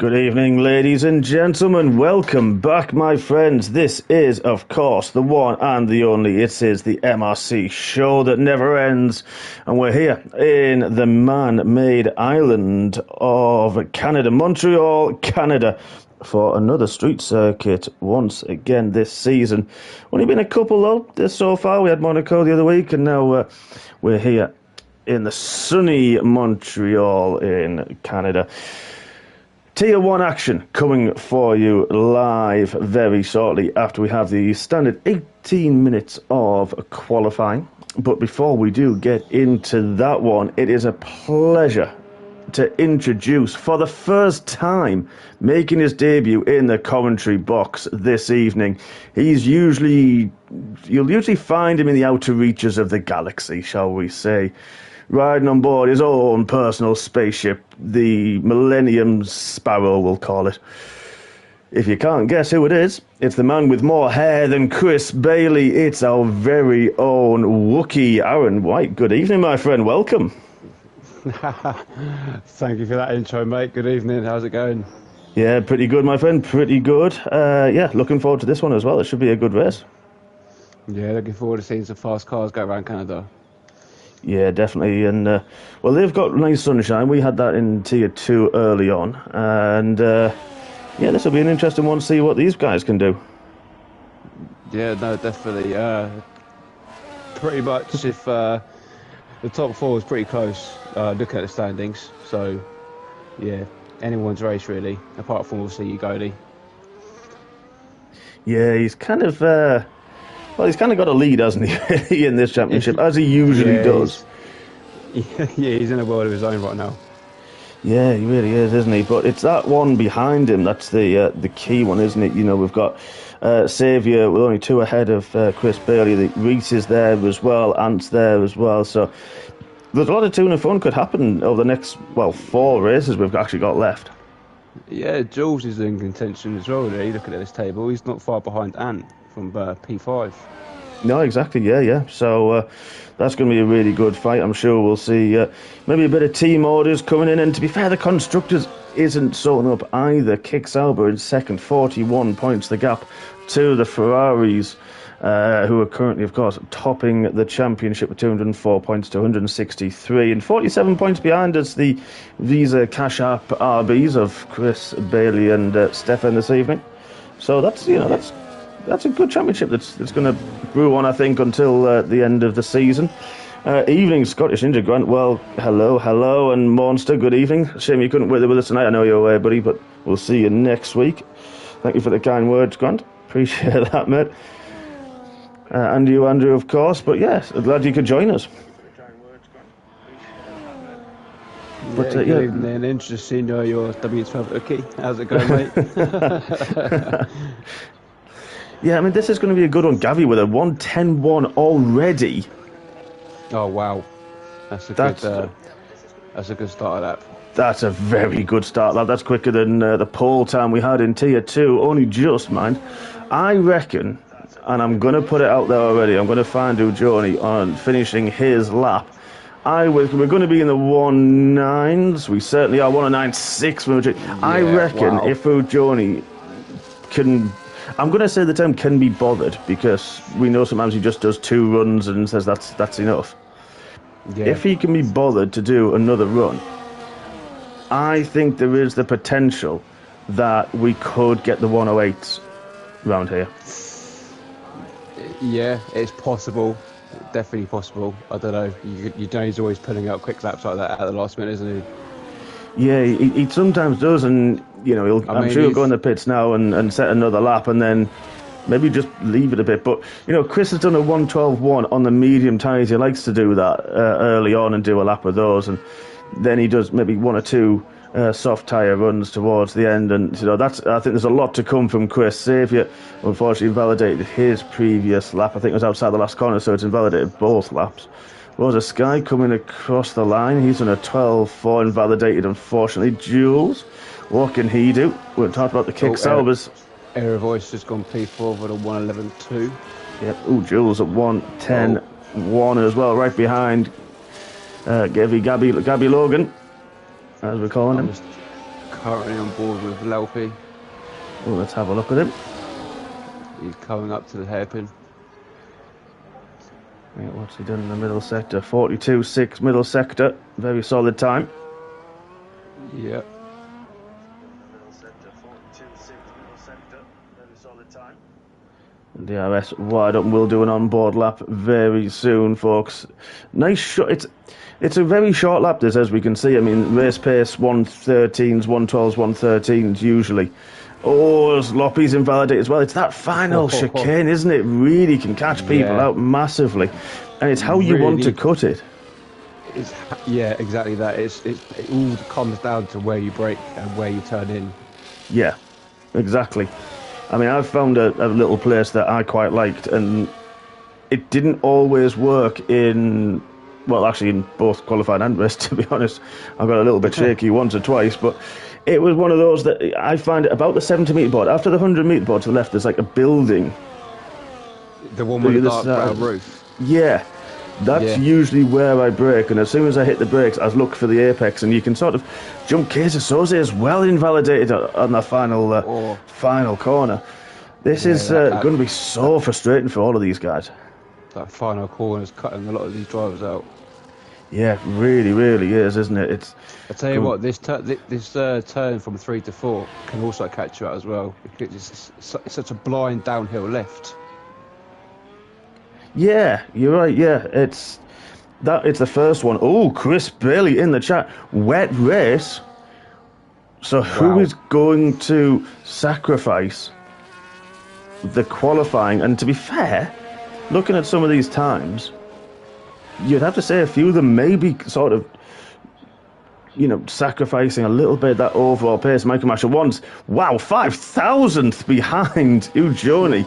Good evening, ladies and gentlemen. Welcome back, my friends. This is, of course, the one and the only. It is the MRC show that never ends. And we're here in the man-made island of Canada, Montreal, Canada, for another street circuit once again this season. Only been a couple, though, so far. We had Monaco the other week, and now we're here in the sunny Montreal in Canada. Tier 1 action coming for you live very shortly after we have the standard 18 minutes of qualifying. But before we do get into that one, it is a pleasure to introduce, for the first time, making his debut in the commentary box this evening. You'll usually find him in the outer reaches of the galaxy, shall we say, riding on board his own personal spaceship, the Millennium Sparrow, we'll call it. If you can't guess who it is, it's the man with more hair than Chris Bailey. It's our very own Wookiee, Aaron White. Good evening, my friend. Welcome. Thank you for that intro, mate. Good evening. How's it going? Yeah, pretty good, my friend. Pretty good. Looking forward to this one as well. It should be a good race. Yeah, looking forward to seeing some fast cars go around Canada. Yeah, definitely. And, they've got nice sunshine. We had that in Tier 2 early on. And, this will be an interesting one to see what these guys can do. Yeah, no, definitely. Pretty much if the top four is pretty close, looking at the standings. So, yeah, anyone's race, really, apart from, obviously, Ugoli. Yeah, he's kind of... he's kind of got a lead, hasn't he, in this championship, as he usually does. He's in a world of his own right now. Yeah, he really is, isn't he? But it's that one behind him that's the key one, isn't it? You know, we've got Xavier with only 2 ahead of Chris Bailey. Reese is there as well, Ant's there as well. So there's a lot of tune and fun could happen over the next, 4 races we've actually got left. Yeah, Jules is in contention as well, really, looking at this table. He's not far behind Ant from P5. No, exactly, yeah. So that's going to be a really good fight. I'm sure we'll see maybe a bit of team orders coming in. And to be fair, the Constructors isn't sorting up either. Kick Sauber in second, 41 points the gap to the Ferraris, who are currently, of course, topping the championship with 204 points to 163. And 47 points behind us, the Visa Cash App RBs of Chris Bailey and Stefan this evening. So that's a good championship that's going to brew on, I think, until the end of the season. Evening, Scottish Ninja Grant. Well, hello, and Monster, good evening. Shame you couldn't be with us tonight. I know you're away, buddy, but we'll see you next week. Thank you for the kind words, Grant. Appreciate that, mate. And you, Andrew, of course. But yes, glad you could join us. Good evening. Interesting to your W12 Uki. How's it going, mate? Yeah, I mean, this is going to be a good one. Gavi with a 1:10.1 already. Oh, wow. That's a good start of that. That's a very good start, lad. That's quicker than the pole time we had in Tier 2. Only just, mind. I reckon, and I'm going to put it out there already, I'm going to find Ujoni on finishing his lap. We're going to be in the 1:9s. We certainly are 1:09.6. Yeah, I reckon if Ujoni can... I'm going to say the term can be bothered, because we know sometimes he just does 2 runs and says that's enough. Yeah. If he can be bothered to do another run, I think there is the potential that we could get the 108s round here. Yeah, it's possible. Definitely possible. I don't know. You know he's always pulling out quick laps like that at the last minute, isn't he? Yeah, he sometimes does, and I'm sure he'll go in the pits now and set another lap, and then maybe just leave it a bit. But Chris has done a 1:12.1 on the medium tyres. He likes to do that early on and do a lap of those, and then he does maybe 1 or 2 soft tyre runs towards the end. And I think there's a lot to come from Chris. Xavier unfortunately validated his previous lap. I think it was outside the last corner, so it's invalidated both laps. Was a Sky coming across the line. He's on a 12.4 invalidated, unfortunately. Jules, what can he do? We talked about the kick Saubers. Air Voice has gone P4 with a 1:11.2. Yep. Jules at 1:10.1 as well, right behind Gabby Logan, as we're calling him. currently on board with Lelpy. Oh, let's have a look at him. He's coming up to the hairpin. Yeah, what's he done in the middle sector? 42.6 middle sector. Very solid time. Yeah. Middle sector, 42.6 middle sector. Very solid time. And DRS wide up. We'll do an on-board lap very soon, folks. Nice shot. It's a very short lap, this, as we can see. I mean, race pace 113s, 112s, 113s usually. Oh, Loppy's invalidated as well. It's that final chicane, isn't it? Really can catch people out massively. And it's how you want to cut it. Yeah, exactly that. It all comes down to where you brake and where you turn in. Yeah, exactly. I mean, I've found a little place that I quite liked, and it didn't always work in... Well, actually, in both qualified and race, to be honest. I got a little bit shaky once or twice, but... It was one of those that I find about the 70-metre board. After the 100-metre board to the left, there's like a building. The one with the dark brown roof. Yeah. That's usually where I brake, and as soon as I hit the brakes, I look for the apex, and you can sort of jump. Casa Soze is well invalidated on the final corner. This is going to be so frustrating for all of these guys. That final corner is cutting a lot of these drivers out. Yeah, it really, really is, isn't it? I tell you what, this turn from 3 to 4 can also catch you out as well, because it's such a blind downhill left. Yeah, you're right. Yeah, it's the first one. Oh, Chris Bailey in the chat. Wet race. So who is going to sacrifice the qualifying? And to be fair, looking at some of these times, you'd have to say a few of them may be sort of, sacrificing a little bit of that overall pace. Michael Masher once, 5,000th behind Ujoni.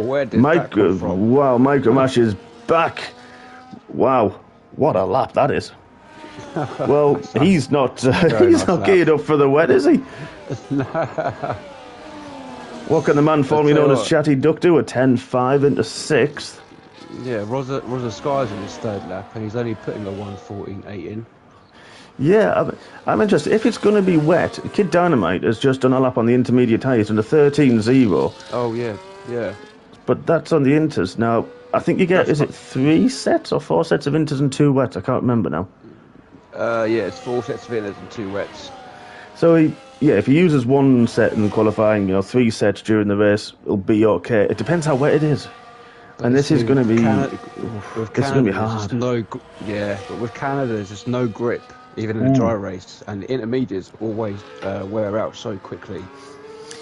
Where did that come from? Wow, Michael Masher's back. Wow, what a lap that is. Well, he's not geared up for the wet, is he? What can the man formerly known as Chatty Duck do? A 10.5 into 6th. Yeah, Roger Sky's in his third lap, and he's only putting a 1:14.8 in. Yeah, I'm interested. If it's going to be wet, Kid Dynamite has just done a lap on the intermediate tyres and a 13.0. Oh, yeah. But that's on the inters. Now, I think you get, is it 3 sets or 4 sets of inters and 2 wets? I can't remember now. Yeah, it's 4 sets of inters and 2 wets. So, if he uses 1 set in qualifying, 3 sets during the race, it'll be okay. It depends how wet it is. And this is going to be... This is going to be hard. But with Canada, there's just no grip, even in a dry race. And the intermediates always wear out so quickly.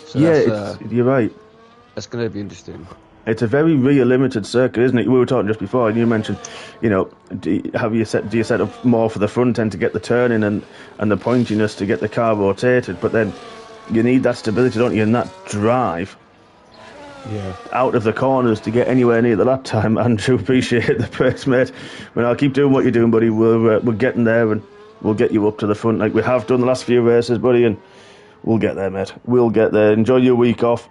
So you're right. That's going to be interesting. It's a very rear-limited circuit, isn't it? We were talking just before, and you mentioned, do you set up more for the front end to get the turning and the pointiness to get the car rotated? But then you need that stability, don't you, and that drive. Yeah. Out of the corners to get anywhere near the lap time. Andrew, appreciate the praise, mate. Well, I'll keep doing what you're doing, buddy. We're getting there, and we'll get you up to the front like we have done the last few races, buddy, and we'll get there, mate. We'll get there. Enjoy your week off.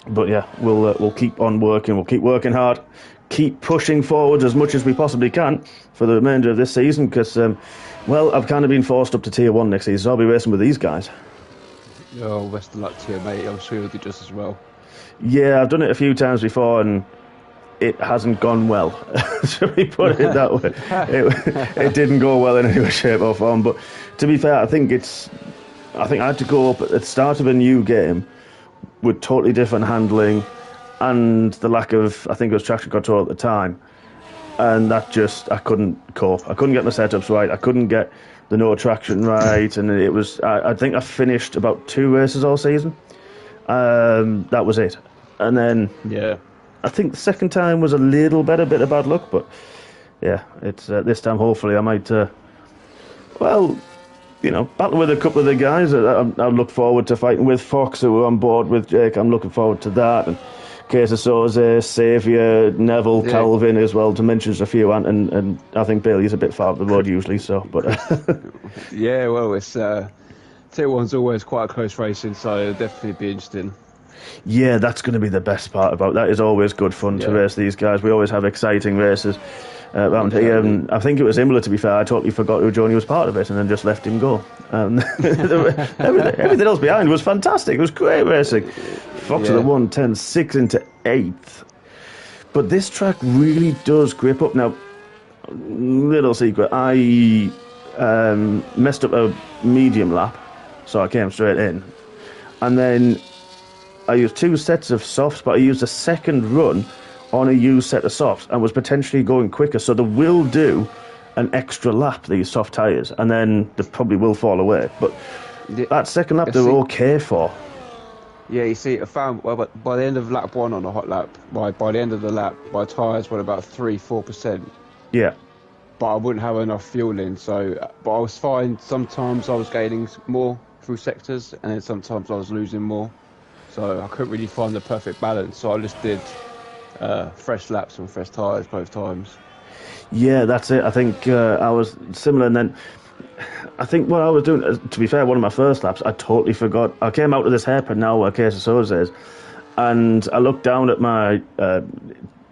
But yeah, we'll keep on working. We'll keep working hard. Keep pushing forward as much as we possibly can for the remainder of this season, because, I've kind of been forced up to Tier 1 next season, so I'll be racing with these guys. Oh, best of luck to you, mate. I'm sure you'll do just as well. Yeah, I've done it a few times before, and it hasn't gone well. Should we put it that way? It didn't go well in any way, shape or form. But to be fair, I think I had to go up at the start of a new game with totally different handling and the lack of, I think it was traction control at the time. And that I couldn't cope. I couldn't get my setups right. I couldn't get the no traction right. And it was, I think I finished about 2 races all season. That was it. And then I think the second time was a little better, bit of bad luck, but yeah, it's this time hopefully I might battle with a couple of the guys. I look forward to fighting with Fox, who are on board with Jake. I'm looking forward to that. And Casa Soze, Xavier, Neville, Calvin as well, to mention just a few. And I think Bailey's a bit far up the road usually, so. But yeah, well, it's Tier 1's always quite close racing, so it'll definitely be interesting. Yeah, that's going to be the best part about that. Is always good fun to race these guys. We always have exciting races. around here. And I think it was Imola, to be fair. I totally forgot Ujoni was part of it and then just left him go. Everything else behind was fantastic. It was great racing. Fox with a 1:10.6 into 8th. But this track really does grip up. Now, little secret, I messed up a medium lap, so I came straight in. And then I used 2 sets of softs, but I used a second run on a used set of softs and was potentially going quicker. So they will do an extra lap, these soft tyres, and then they probably will fall away. But that second lap, they were okay for. Yeah, you see, I found by the end of lap 1 on a hot lap, by the end of the lap, my tyres were about 3-4%. Yeah. But I wouldn't have enough fuel in, but I was fine. Sometimes I was gaining more through sectors, and then sometimes I was losing more. So I couldn't really find the perfect balance. So I just did fresh laps and fresh tyres both times. Yeah, that's it. I think I was similar, and then I think what I was doing, to be fair, one of my first laps, I totally forgot. I came out of this hairpin now where Case of Sodas is, and I looked down at my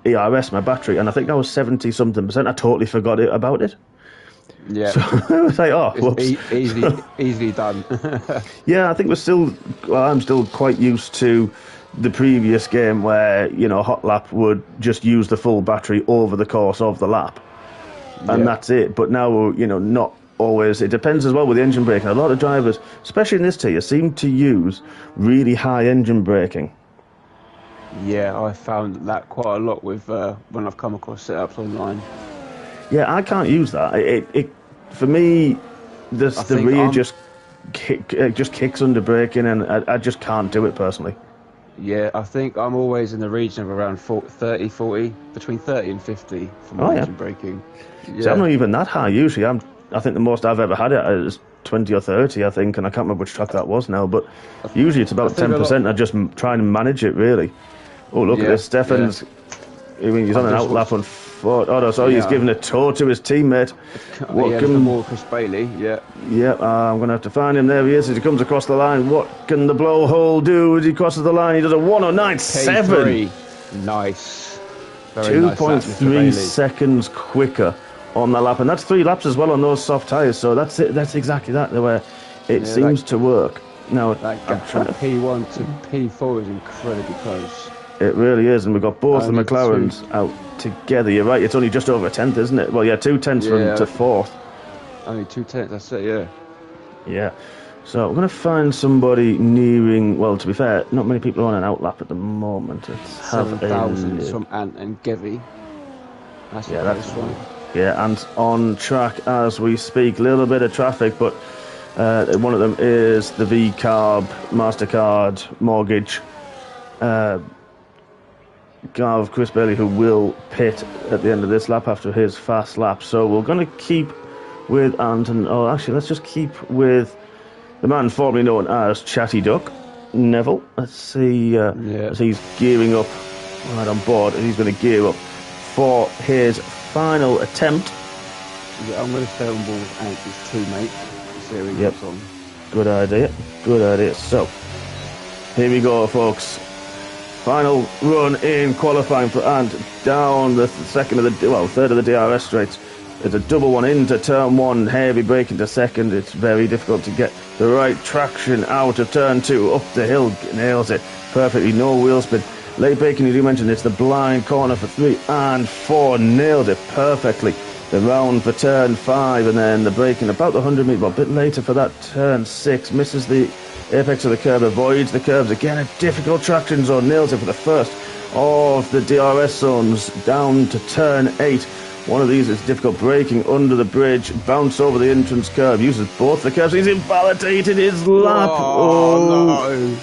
ERS, my battery, and I think I was 70-something%. I totally forgot about it. Yeah. So I was like, oh, whoops. Easily done. Yeah, I think I'm still quite used to the previous game where, hot lap would just use the full battery over the course of the lap. And that's it. But now, not always. It depends as well with the engine braking. A lot of drivers, especially in this tier, seem to use really high engine braking. Yeah, I found that quite a lot with when I've come across setups online. Yeah, I can't use that. It for me, the rear just kicks under braking, and I just can't do it personally. Yeah, I think I'm always in the region of around 30, 40, between 30 and 50 for my engine braking. Yeah. See, I'm not even that high usually. I think the most I've ever had it is 20 or 30, I think, and I can't remember which track that was now, but usually it's about 10%. I just try and manage it, really. Oh, look at this. Stefan's... I mean, he's on an outlap on foot. Oh, no, sorry, he's giving a tow to his teammate. More Chris Bailey, Yeah, I'm going to have to find him. There he is as he comes across the line. What can the blowhole do as he crosses the line? He does a 1:09.7. Nice. 2.3 seconds quicker on the lap. And that's 3 laps as well on those soft tyres. So that's it. That's exactly that, where it seems to work. Now, that gap from P1 to P4 is incredibly close. It really is, and we've got both the McLarens out together. You're right, it's only just over a tenth, isn't it? Well, 2 tenths from to 4th. Only 2 tenths, that's it, yeah. Yeah. So we're going to find somebody nearing, well, to be fair, not many people are on an outlap at the moment. It's 7,000 from Ant and Gevy. That's this one. Yeah, and on track as we speak. Little bit of traffic, but one of them is the V-Carb, MasterCard, Mortgage, car of Chris Bailey, who will pit at the end of this lap after his fast lap. So we're going to keep with Anton. Oh, actually, let's just keep with the man formerly known as Chatty Duck, Neville. Let's see as he's gearing up right on board, and he's going to gear up for his final attempt. Yeah, I'm going to stay on board with Ant's teammate. See how he gets on. Good idea. So here we go, folks. Final run in qualifying for Ant down the third of the DRS straights. It's a double one into turn 1, heavy brake into second. It's very difficult to get the right traction out of turn 2, up the hill, nails it perfectly, no wheel spin. Late braking, you do mention it's the blind corner for 3 and 4, nailed it perfectly. The round for turn 5, and then the braking about the 100 metre, but a bit later for that turn 6, misses the apex of the curb, avoids the curves. Again, a difficult traction zone, nails it for the first of the DRS zones down to turn 8. One of these is difficult, braking under the bridge, bounce over the entrance curve, uses both the curves. He's invalidated his lap. Oh no.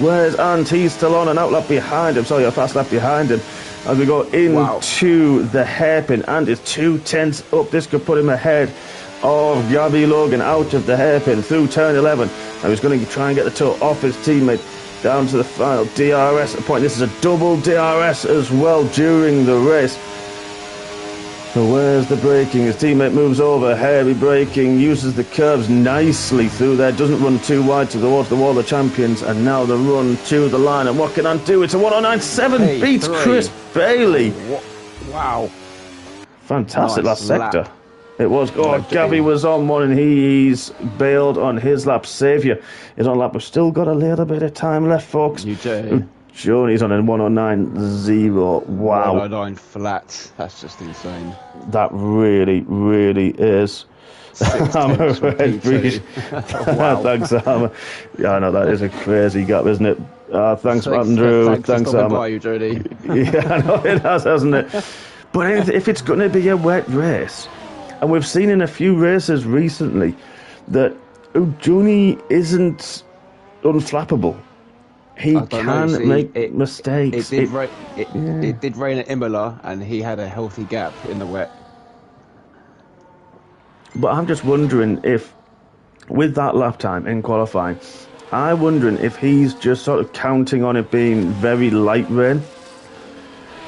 Where's Ant? He's still on an outlap behind him. Sorry, a fast lap behind him. As we go into the hairpin, and is 2 tenths up. This could put him ahead of Gabi Logan out of the hairpin through turn 11. Now he's going to try and get the toe off his teammate down to the final DRS point. This is a double DRS as well during the race. So where's the braking? His teammate moves over, heavy braking, uses the curves nicely through there, doesn't run too wide towards the wall of champions, and now the run to the line. And what can Ant do? It's a 1:09.7, beats Chris Bailey. Wow. Fantastic Nice last sector. lap. It was. Oh, Gavi was on one and he's bailed on his lap. Saviour is on lap. We've still got a little bit of time left, folks. Joni's on a 109.0. Wow. 109 flat. That's just insane. That really, really is. Hammer Red British. Wow. Thanks, Hammer. Yeah, I know that is a crazy gap, isn't it? Thanks, Andrew. Thanks, Hammer. By you, Jody. Yeah, I know it has, hasn't it? But if it's going to be a wet race, and we've seen in a few races recently that Joni isn't unflappable. He can make mistakes. It did rain at Imola, and he had a healthy gap in the wet. But I'm just wondering if, with that lap time in qualifying, I'm wondering if he's just sort of counting on it being very light rain,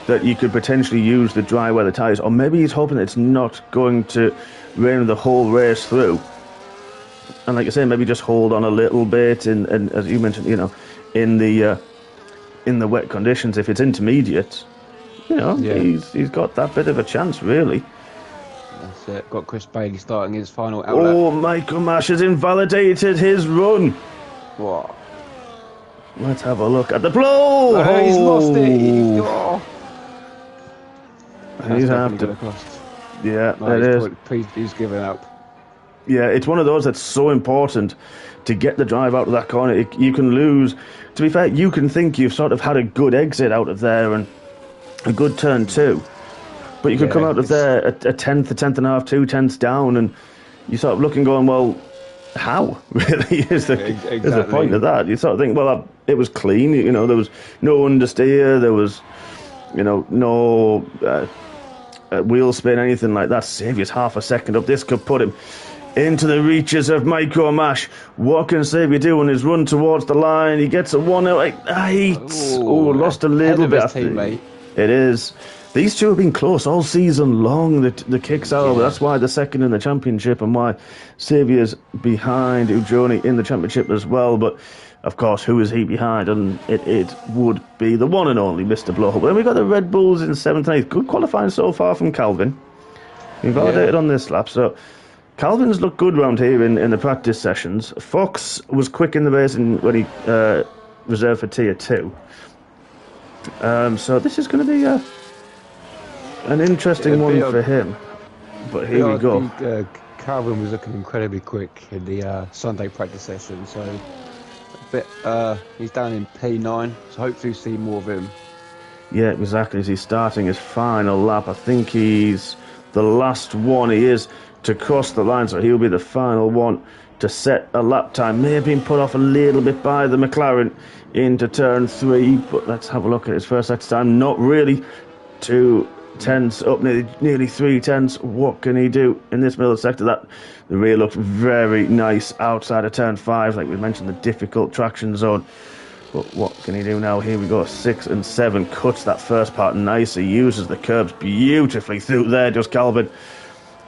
that you could potentially use the dry weather tyres, or maybe he's hoping it's not going to rain the whole race through. And like I say, maybe just hold on a little bit, and as you mentioned, in the wet conditions, if it's intermediate, he's got that bit of a chance, really. That's it. Got Chris Bailey starting his final outlet. Oh, Michael Mash has invalidated his run. What? Let's have a look at the blow. Oh, he's lost it. Oh. He's after. Yeah, it is. He's giving up. Yeah, it's one of those that's so important to get the drive out of that corner. You can lose. To be fair, you can think you've sort of had a good exit out of there and a good turn too. But you could come out of there a tenth and a half, 2 tenths down, and you sort of looking going, well, how? Really is the point of that. You sort of think, well, it was clean. There was no understeer. There was, no wheel spin, anything like that. Saviour's half a second up. This could put him into the reaches of Michael Mash. What can Saviour do on his run towards the line? He gets a 1:08. Lost a little bit. Teammate. It is. These two have been close all season long, the kicks out. That's why they're second in the championship and why Saviour's behind Ujoni in the championship as well. But, of course, who is he behind? And it would be the one and only Mr. Blowhole. But then we've got the Red Bulls in 7th and 8th. Good qualifying so far from Calvin. He validated on this lap. So Calvin's looked good round here in the practice sessions. Fox was quick in the race when he reserved for Tier 2. So this is going to be an interesting one for him. But here we go. I think, Calvin was looking incredibly quick in the Sunday practice session, so he's down in P9, so hopefully we'll see more of him. Yeah, exactly. As he's starting his final lap, I think he's the last one he is to cross the line, so he'll be the final one to set a lap time. May have been put off a little bit by the McLaren into turn 3, but let's have a look at his first sector time. Not really. 2 tenths up, nearly 3 tenths. What can he do in this middle sector? The rear looks very nice outside of turn 5, like we mentioned, the difficult traction zone. But what can he do now? Here we go, 6 and 7, cuts that first part nicely, uses the curbs beautifully through there, just Calvin.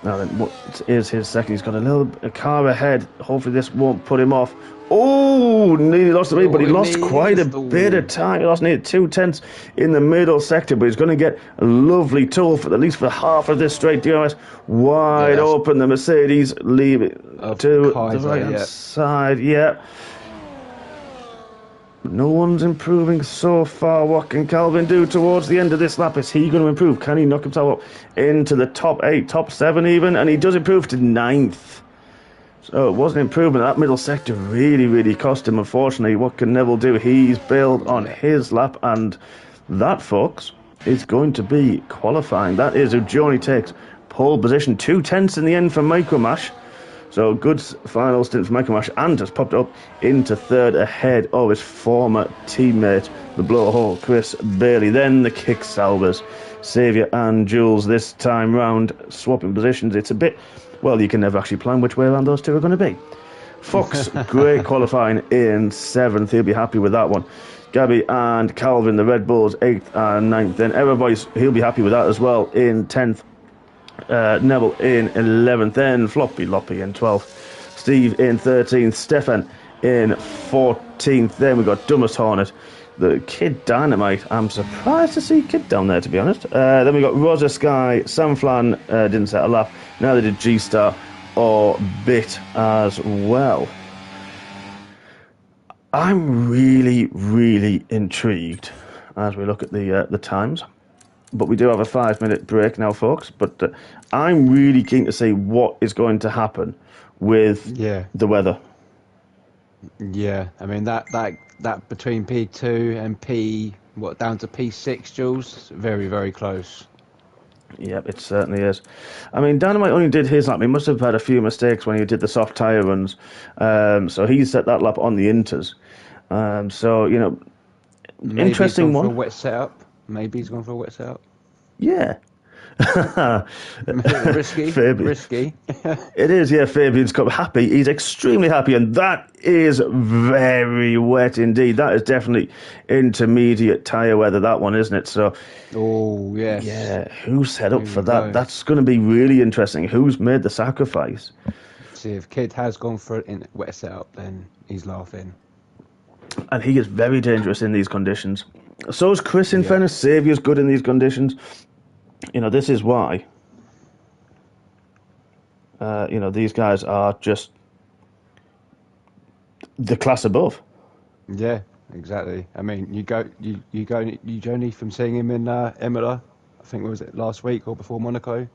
Now then, what is his second? He's got a car ahead. Hopefully this won't put him off. Oh, nearly lost the lead, but he lost quite a bit of time. He lost nearly 2 tenths in the middle sector, but he's going to get a lovely toll for at least for half of this straight DRS. Wide open, the Mercedes leave it to the right-hand side. Yeah. No one's improving so far. What can Calvin do towards the end of this lap? Is he going to improve? Can he knock himself up into the top 8, top 7 even? And he does improve to 9th. So it was an improvement. That middle sector really, really cost him, unfortunately. What can Neville do? He's bailed on his lap. And that, folks, is going to be qualifying. That is Ujoni takes pole position. 2 tenths in the end for Michael Mash. So good final stint for Michael Mash, and has popped up into 3rd ahead of his former teammate, the blowhole Chris Bailey. Then the kick salvers, Saviour and Jules this time round, swapping positions. It's a bit, well, you can never actually plan which way around those two are going to be. Fox, great qualifying in 7th. He'll be happy with that one. Gabby and Calvin, the Red Bulls, 8th and 9th. Then Evervoice, he'll be happy with that as well in 10th. Neville in 11th, then Floppy Loppy in 12th, Steve in 13th, Stefan in 14th, then we've got Dumbest Hornet the Kid Dynamite. I'm surprised to see Kid down there, to be honest. Then we got Rosa Sky, Sam Flan didn't set a lap. Now they did G-Star or Bit as well. I'm really, really intrigued as we look at the times. But we do have a 5-minute break now, folks. But I'm really keen to see what is going to happen with the weather. Yeah, I mean that between P2 and down to P6, Jules, very, very close. Yep, it certainly is. I mean, Dynamite only did his lap. He must have had a few mistakes when he did the soft tyre runs. So he set that lap on the inters. So, you know, Maybe interesting he's gone one. for a wet setup. Maybe he's gone for a wet setup. Yeah. Risky. Fabian. Risky. It is, yeah. Fabian's come happy. He's extremely happy, and that is very wet indeed. That is definitely intermediate tyre weather, that one, isn't it? So, oh, yes. Yeah, who set up for that? That's going to be really interesting. Who's made the sacrifice? See, if Kid has gone for it in wet setup, then he's laughing. And he is very dangerous in these conditions. So is Chris, in fairness. Saviour's good in these conditions. You know, this is why. You know, these guys are just the class above. Yeah, exactly. I mean, you Johnny, from seeing him in Imola, I think, was it last week or before Monaco?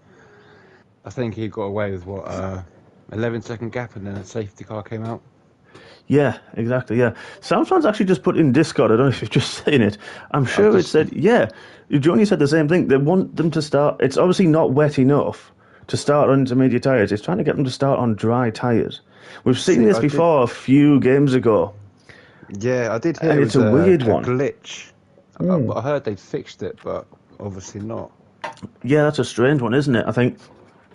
I think he got away with 11-second gap, and then a safety car came out. Yeah, exactly, yeah. Samsung's actually just put in Discord, I don't know if you've just seen it. I'm sure it said, Johnny said the same thing. They want them to start, it's obviously not wet enough to start on intermediate tyres. It's trying to get them to start on dry tyres. We've seen this before a few games ago. Yeah, I did hear and it it's a weird one. Glitch. I heard they fixed it, but obviously not. Yeah, that's a strange one, isn't it? I think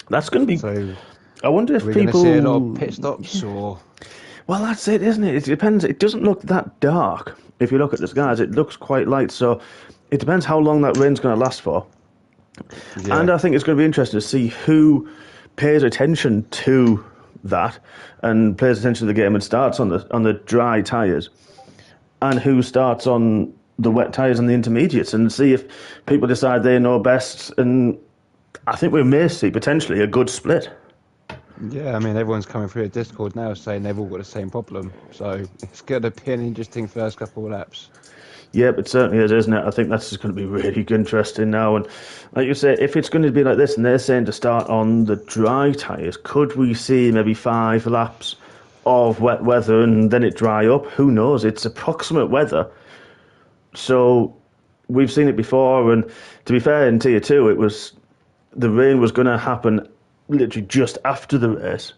that's going to be... So, I wonder if we're people... going to see a lot of pit stops, or... Well, that's it, isn't it? It depends. It doesn't look that dark. If you look at the skies, it looks quite light. So it depends how long that rain's going to last for. Yeah. And I think it's going to be interesting to see who pays attention to that and pays attention to the game and starts on the dry tyres, and who starts on the wet tyres and the intermediates, and see if people decide they know best. And I think we may see potentially a good split. Yeah, I mean, everyone's coming through a Discord now saying they've all got the same problem. So it's going to be an interesting first couple of laps. Yeah, it certainly is, isn't it? I think that's going to be really interesting now. And like you say, if it's going to be like this, and they're saying to start on the dry tyres, could we see maybe 5 laps of wet weather and then it dry up? Who knows? It's approximate weather. So we've seen it before. And to be fair, in Tier 2, the rain was going to happen literally just after the race,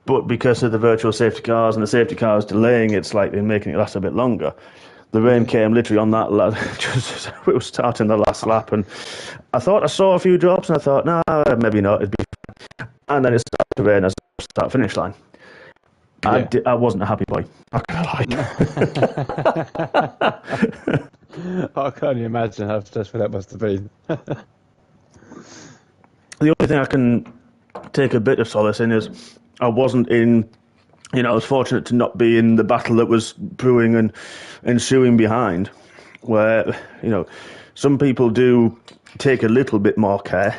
but because of the virtual safety cars and the safety cars delaying it slightly and making it last a bit longer, the rain came literally on that lap, just as it was starting the last lap. And I thought I saw a few drops, and I thought, nah, maybe not, it'd be fine. And then it started to rain as I start finish line. Yeah. I wasn't a happy boy, not gonna lie. I can't imagine how stressful that must have been. The only thing I can take a bit of solace in is I wasn't in, I was fortunate to not be in the battle that was brewing and ensuing behind, where, some people do take a little bit more care,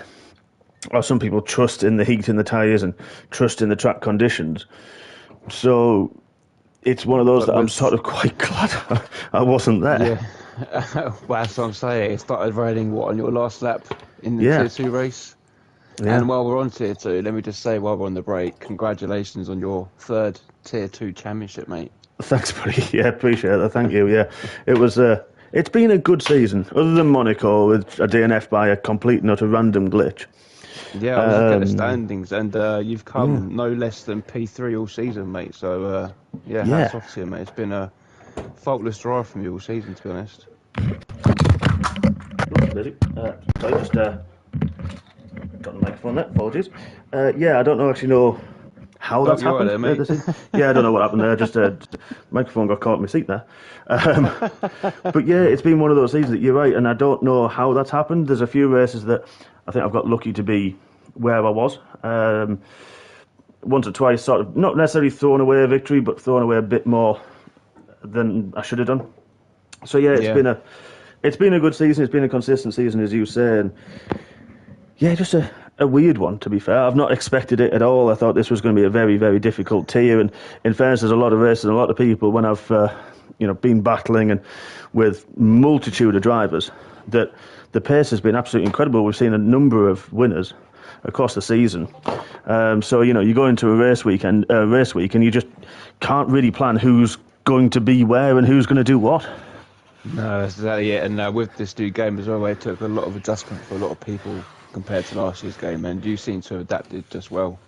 or some people trust in the heat in the tyres and trust in the track conditions. So it's one of those that I'm sort of quite glad I wasn't there. Yeah. Well, that's what I'm saying. It started raining, on your last lap in the Tier 2 race? Yeah. And while we're on Tier 2, let me just say, while we're on the break, congratulations on your 3rd Tier 2 championship, mate. Thanks, buddy. Yeah, appreciate that. Thank you. Yeah, it was. It's been a good season, other than Monaco with a DNF by a complete and utter random glitch. Yeah, I was looking at the standings, and you've come no less than P3 all season, mate. So, hats off to you, mate. It's been a faultless drive from you all season, to be honest. Sorry, just got the microphone there. Apologies. I don't know how that's happened. There, I don't know what happened there. Just microphone got caught in my seat there. But yeah, it's been one of those seasons that you're right, and I don't know how that's happened. There's a few races that I think I've got lucky to be where I was. Once or twice, sort of not necessarily thrown away a victory, but thrown away a bit more than I should have done. So yeah, Yeah. it's been a good season. It's been a consistent season, as you say, and yeah, just a weird one, to be fair. I've not expected it at all. I thought this was going to be a very, very difficult tier. And in fairness, there's a lot of races and a lot of people when I've been battling and with multitude of drivers that the pace has been absolutely incredible. We've seen a number of winners across the season. So you go into a race week and you just can't really plan who's going to be where and who's going to do what. No, that's exactly it. And with this new game as well, it took a lot of adjustment for a lot of people compared to last year's game, and you seem to have adapted just well.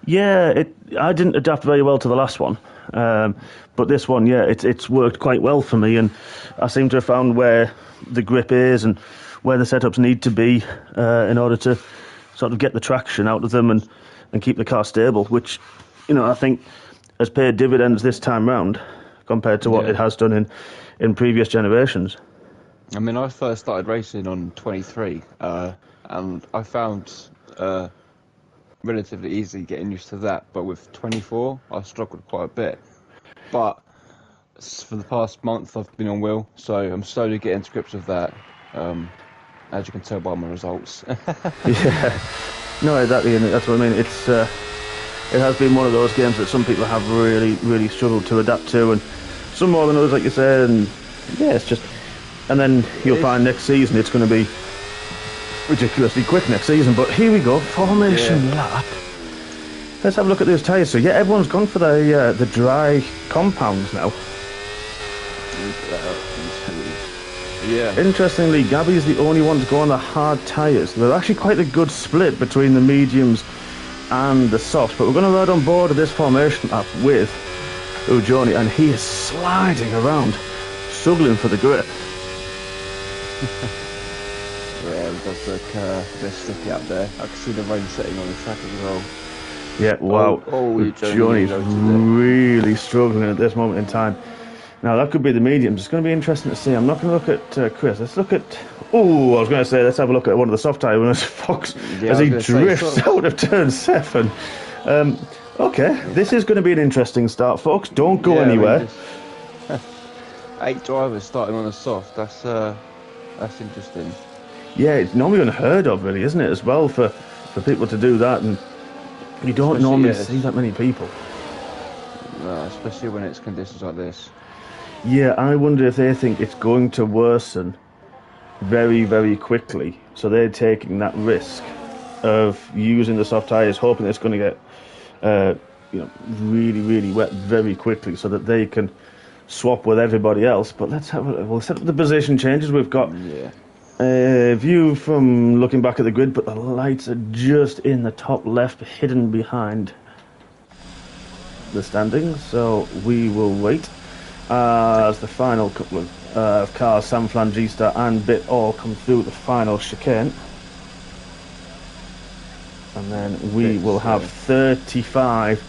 Yeah, I didn't adapt very well to the last one, but this one, yeah, it's worked quite well for me, and I seem to have found where the grip is and where the setups need to be in order to sort of get the traction out of them and keep the car stable, which, I think has paid dividends this time round compared to what it has done in previous generations. I mean, I first started racing on 23, and I found relatively easy getting used to that. But with 24, I struggled quite a bit. But for the past month, I've been on wheel, so I'm slowly getting to grips with that, as you can tell by my results. Yeah, no, exactly, and that's what I mean. It has been one of those games that some people have really, really struggled to adapt to, and some more than others, like you said, and yeah, it's just... And then you'll find next season it's going to be ridiculously quick next season. But here we go, formation lap. Let's have a look at those tyres. So yeah, everyone's gone for the dry compounds now. Yeah. Interestingly, Gabby's the only one to go on the hard tyres. There's actually quite a good split between the mediums and the softs. But we're going to ride on board of this formation lap with Ujoni, and he is sliding around, struggling for the grip. Yeah, it does look a bit sticky up there. I can see the rain setting on the track as well. Yeah, wow. Johnny's really struggling at this moment in time. Now, that could be the mediums. It's going to be interesting to see. I'm not going to look at Chris. Let's look at... Oh, I was going to say, let's have a look at one of the soft tyre winners, Fox, as he drifts out of turn 7. Okay, this is going to be an interesting start, Fox. Don't go anywhere. 8 drivers starting on a soft. That's interesting. Yeah, it's normally unheard of, really, isn't it, as well, for people to do that, and you don't normally see that many people. No, especially when it's conditions like this. Yeah, I wonder if they think it's going to worsen very, very quickly, so they're taking that risk of using the soft tyres, hoping it's going to get really, really wet very quickly, so that they can swap with everybody else. But we'll set up the position changes. We've got a view from looking back at the grid, but the lights are just in the top left, hidden behind the standings, so we will wait as the final couple of cars, Sam Flan, G-Star and Bit, all come through the final chicane, and then we will have 35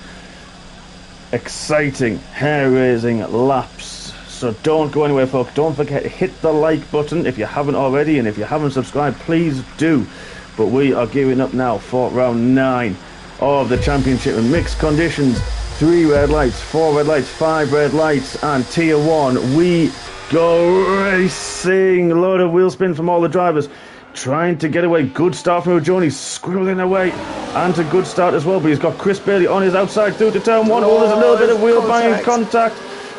exciting, hair-raising laps. So don't go anywhere, folks. Don't forget to hit the like button if you haven't already, and if you haven't subscribed, please do. But we are gearing up now for round 9 of the championship in mixed conditions. 3 red lights, 4 red lights, 5 red lights, and tier 1 we go racing. A load of wheel spin from all the drivers, trying to get away. Good start from Ujoni, scribbling away, and a good start as well, but he's got Chris Bailey on his outside through to turn 1. Oh, there's a little bit of wheel banging contact,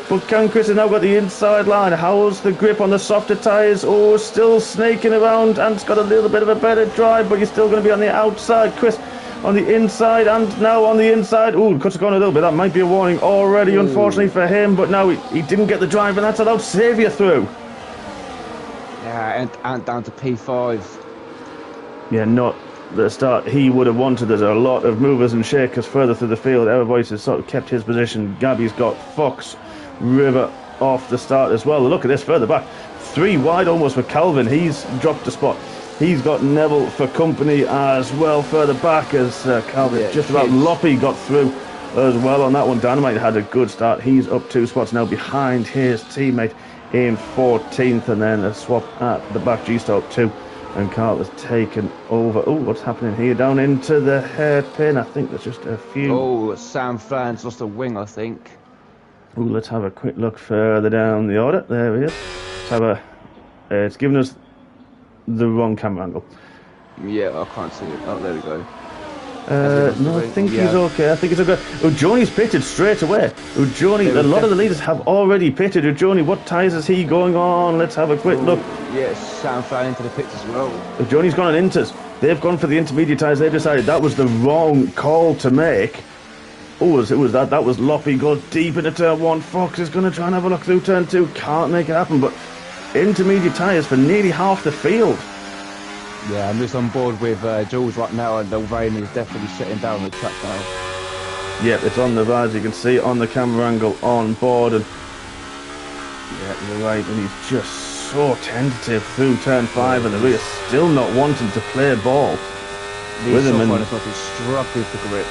but Chris has now got the inside line. How's the grip on the softer tyres? Oh, still snaking around, and it's got a little bit of a better drive, but you're still going to be on the outside. Chris on the inside, and now on the inside. Ooh, cuts gone a little bit. That might be a warning already, unfortunately for him, but now he didn't get the drive, and that's allowed Xavier through. Yeah, and down to P5. Yeah, not the start he would have wanted. There's a lot of movers and shakers further through the field. Our Voice has sort of kept his position. Gabby's got Fox, River off the start as well. Look at this further back. 3 wide almost for Calvin. He's dropped a spot. He's got Neville for company as well further back as Calvin. Just about Loppy got through as well on that one. Dynamite had a good start. He's up 2 spots now behind his teammate in 14th, and then a swap at the back. G-Star up 2, and Carl has taken over. Oh, what's happening here? Down into the hairpin. I think there's just a few. Oh, Sam Flan's lost a wing, I think. Oh, let's have a quick look further down the order. There he is. have a... it's giving us the wrong camera angle. Yeah, I can't see it. Oh, there we go. No, I think he's okay. I think it's okay. Ujoni's pitted straight away. Ujoni, a lot of the leaders have already pitted. Ujoni, what tyres is he going on? Let's have a quick look. Yes, Sam fell into the pits as well. Ujoni's gone on inters. They've gone for the intermediate tyres. They've decided that was the wrong call to make. Oh, it was that. That was Loppy goes deep into turn 1. Fox is going to try and have a look through turn 2. Can't make it happen, but intermediate tyres for nearly half the field. Yeah, I'm just on board with Jules right now, and the rain is definitely shutting down the track now. Yep, it's on the rise. You can see it on the camera angle on board, and yeah, you're right. And he's just so tentative through turn 5, and the rear still not wanting to play ball with him. And he's struggling for grip.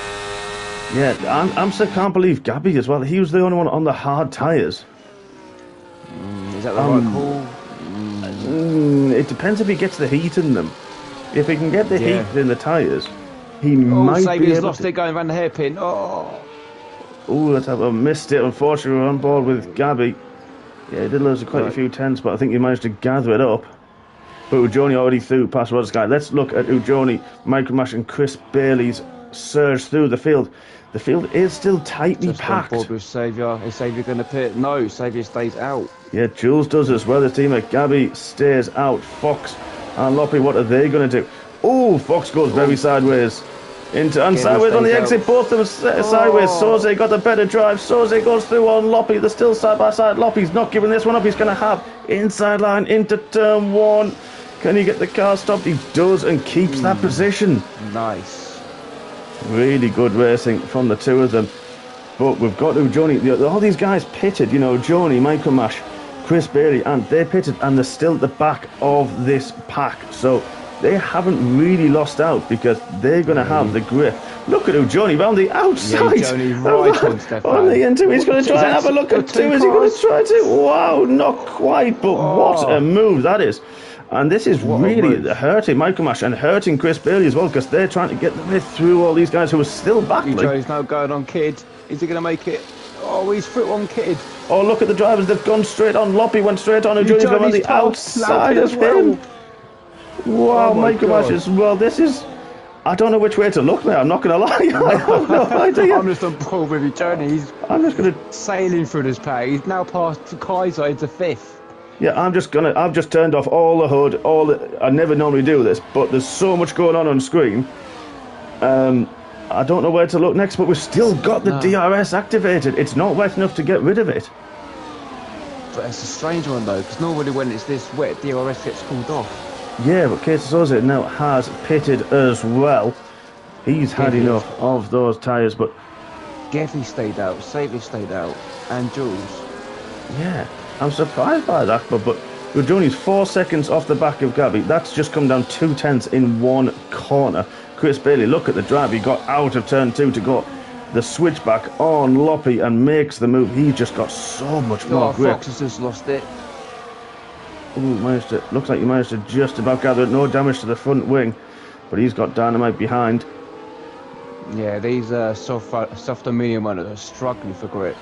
Yeah, I'm still can't believe Gabby as well. He was the only one on the hard tyres. Is that the right call? It depends if he gets the heat in them. If he can get the heat in the tyres, he might be able lost it going around the hairpin. Oh, let's have a missed it. Unfortunately, we're on board with Gabby. Yeah, he did lose quite a few tenths, but I think he managed to gather it up. But Ujoni already through past Rod's guy. Let's look at Ujoni, Micromash and Chris Bailey's surge through the field. The field is still tightly packed. On board with Saviour. Is Saviour going to pit? No, Saviour stays out. Yeah, Jules does as well. His teammate Gabby stays out. Fox and Loppy, what are they going to do? Oh, Fox goes very sideways. And sideways on the exit, both of them sideways. Soze got the better drive. Soze goes through on Loppy. They're still side by side. Loppy's not giving this one up. He's going to have inside line into turn 1. Can he get the car stopped? He does and keeps that position. Nice. Really good racing from the two of them. But we've got Ujoni. All these guys pitted, Ujoni, Micromash, Chris Bailey, and they pitted, and they're still at the back of this pack. So they haven't really lost out because they're going to have the grip. Look at Ujoni round the outside. Yeah, Ujoni right on the end2. He's going to try and have a look at 2. Is he going to try to? Wow, not quite, but what a move that is. And this is really hurting Micromash and hurting Chris Bailey as well, because they're trying to get the way through all these guys who are still battling. Ujo's now going on Kid. Is he going to make it? Oh, he's through on Kid. Oh, look at the drivers. They've gone straight on. Loppy went straight on. Ujo's gone on the outside of him. Wow, Micromash as well. This is... I don't know which way to look now. I'm not going to lie. I have no idea. I'm just on board with Ujoni. I'm just going to... sailing through this pack. He's now passed Kaiser into 5th. Yeah, I've just turned off all the HUD, I never normally do this, but there's so much going on screen. I don't know where to look next, but we've still got the DRS activated. It's not wet enough to get rid of it. But it's a strange one though, because normally when it's this wet, DRS gets called off. Yeah, but Casey Soze now has pitted as well. He's had enough of those tyres, but... Gevy stayed out, Saviour stayed out, and Jules. Yeah. I'm surprised by that, but Ujoni's 4 seconds off the back of Gabby. That's just come down 2 tenths in one corner. Chris Bailey, look at the drive. He got out of turn 2 to go the switchback on Loppy and makes the move. He just got so much more grip. Fox has just lost it. Ooh, looks like he managed to just about gather it. No damage to the front wing, but he's got Dynamite behind. Yeah, these soft and medium runners are struggling for grip.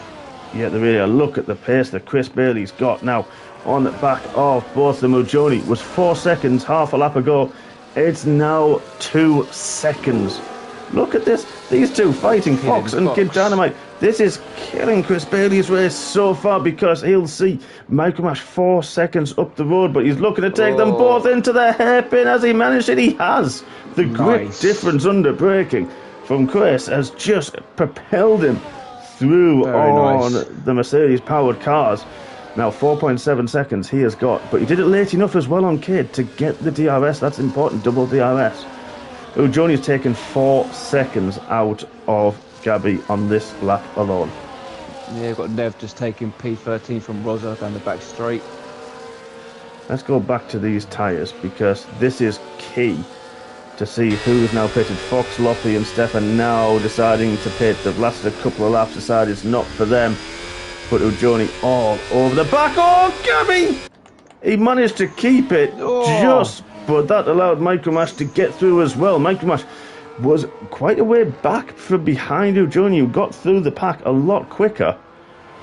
Yeah, they really are. Look at the pace that Chris Bailey's got now on the back of both of them. Ujoni was 4 seconds, half a lap ago. It's now 2 seconds. Look at this. These two fighting, Fox and Kid Dynamite. This is killing Chris Bailey's race so far, because he'll see Micromash 4 seconds up the road, but he's looking to take them both into the hairpin. Has he managed it? He has. The grip difference under braking from Chris has just propelled him through the Mercedes-powered cars. Now 4.7 seconds he has got, but he did it late enough as well on Kid to get the DRS. That's important, double DRS. Ujoni's taken 4 seconds out of Gabby on this lap alone. Yeah, got Nev just taking P13 from Rosa down the back straight. Let's go back to these tyres, because this is key to see who's now pitted. Fox, Loppy and Stefan now deciding to pit. They've lasted a couple of laps, decided it's not for them. But Ujoni all over the back. Oh, Gabby! He managed to keep it but that allowed Micromash to get through as well. Micromash was quite a way back from behind Ujoni, who got through the pack a lot quicker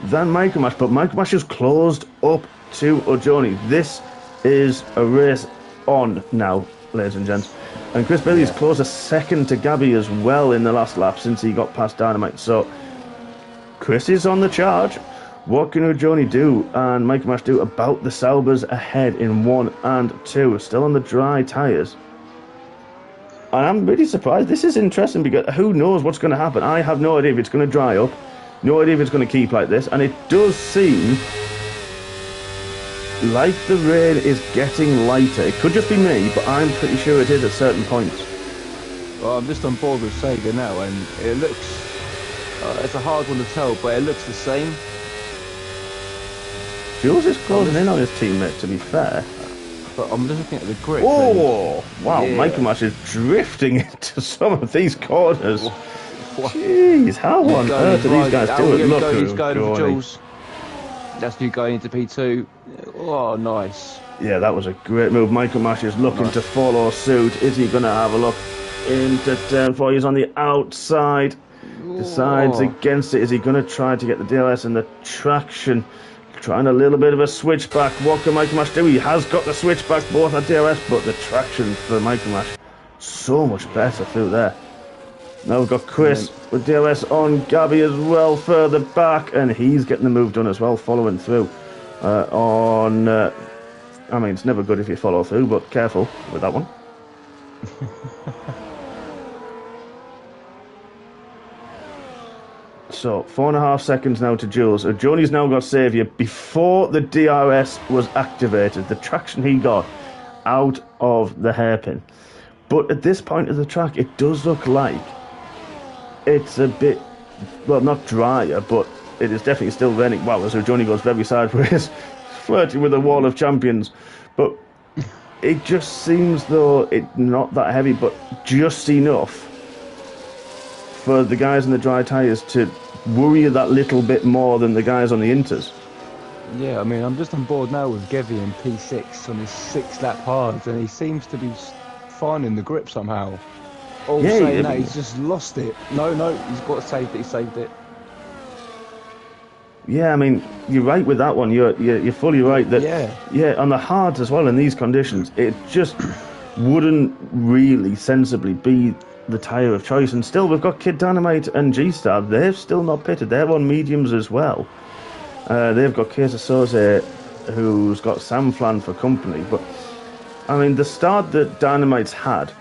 than Micromash, but Micromash has closed up to O'Joni. This is a race on now, ladies and gents. And Chris Bailey's closed a second to Gabby as well in the last lap since he got past Dynamite. So Chris is on the charge. What can O'Joni do and Mike Mash do about the Saubers ahead in 1 and 2? Still on the dry tyres. And I'm really surprised. This is interesting because who knows what's going to happen. I have no idea if it's going to dry up. No idea if it's going to keep like this. And it does seem like the rain is getting lighter. It could just be me, but I'm pretty sure it is at certain points. Well, I'm just on board with Sega now, and it looks... it's a hard one to tell, but it looks the same. Jules is closing in on his teammate, to be fair. But I'm just looking at the grip. Oh, wow. Yeah. Michael Mash is drifting into some of these corners. Jeez, how on earth do these guys do it? Look, he's going for Jules. That's you going into P2. Oh, nice. Yeah, that was a great move. Michael Mash is looking to follow suit. Is he going to have a look into turn 4? He's on the outside. Decides against it. Is he going to try to get the DRS and the traction? Trying a little bit of a switchback. What can Michael Mash do? He has got the switchback, both at DRS, but the traction for Michael Mash so much better through there. Now we've got Chris with DRS on Gabby as well, further back, and he's getting the move done as well, following through I mean, it's never good if you follow through, but careful with that one. So, 4.5 seconds now to Jules. Joni's now got Saviour. Before the DRS was activated, the traction he got out of the hairpin. But at this point of the track, it does look like it's a bit, well, not drier, but it is definitely still raining. Wow, so Joni goes very sideways, flirting with the wall of champions. But it just seems though it's not that heavy, but just enough for the guys in the dry tyres to worry that little bit more than the guys on the inters. Yeah, I mean, I'm just on board now with Gevy in P6 on his 6-lap hards, and he seems to be finding the grip somehow. All saying that, he's just lost it. No, he's got to save it, he saved it. Yeah, I mean, you're right with that one. You're fully right that on the hards as well in these conditions, it just wouldn't really sensibly be the tyre of choice. And still, we've got Kid Dynamite and G-Star. They've still not pitted. They're on mediums as well. They've got Kesa Soze, who's got Sam Flan for company. But I mean, the start that Dynamite's had,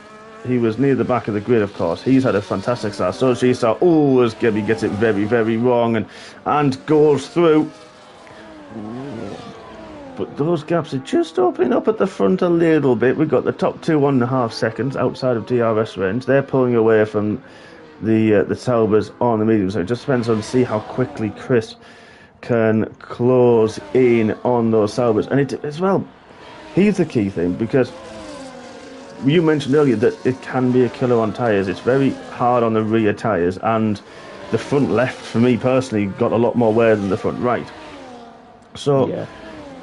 he was near the back of the grid, of course. He's had a fantastic start. So G-Star, as Gabby gets it very, very wrong and goes through. But those gaps are just opening up at the front a little bit. We've got the top 1.5 seconds outside of DRS range. They're pulling away from the Saubers on the medium. So it just depends on see how quickly Chris can close in on those Saubers. And it as well, here's the key thing, because you mentioned earlier that it can be a killer on tyres. It's very hard on the rear tyres, and the front left, for me personally, got a lot more wear than the front right. So,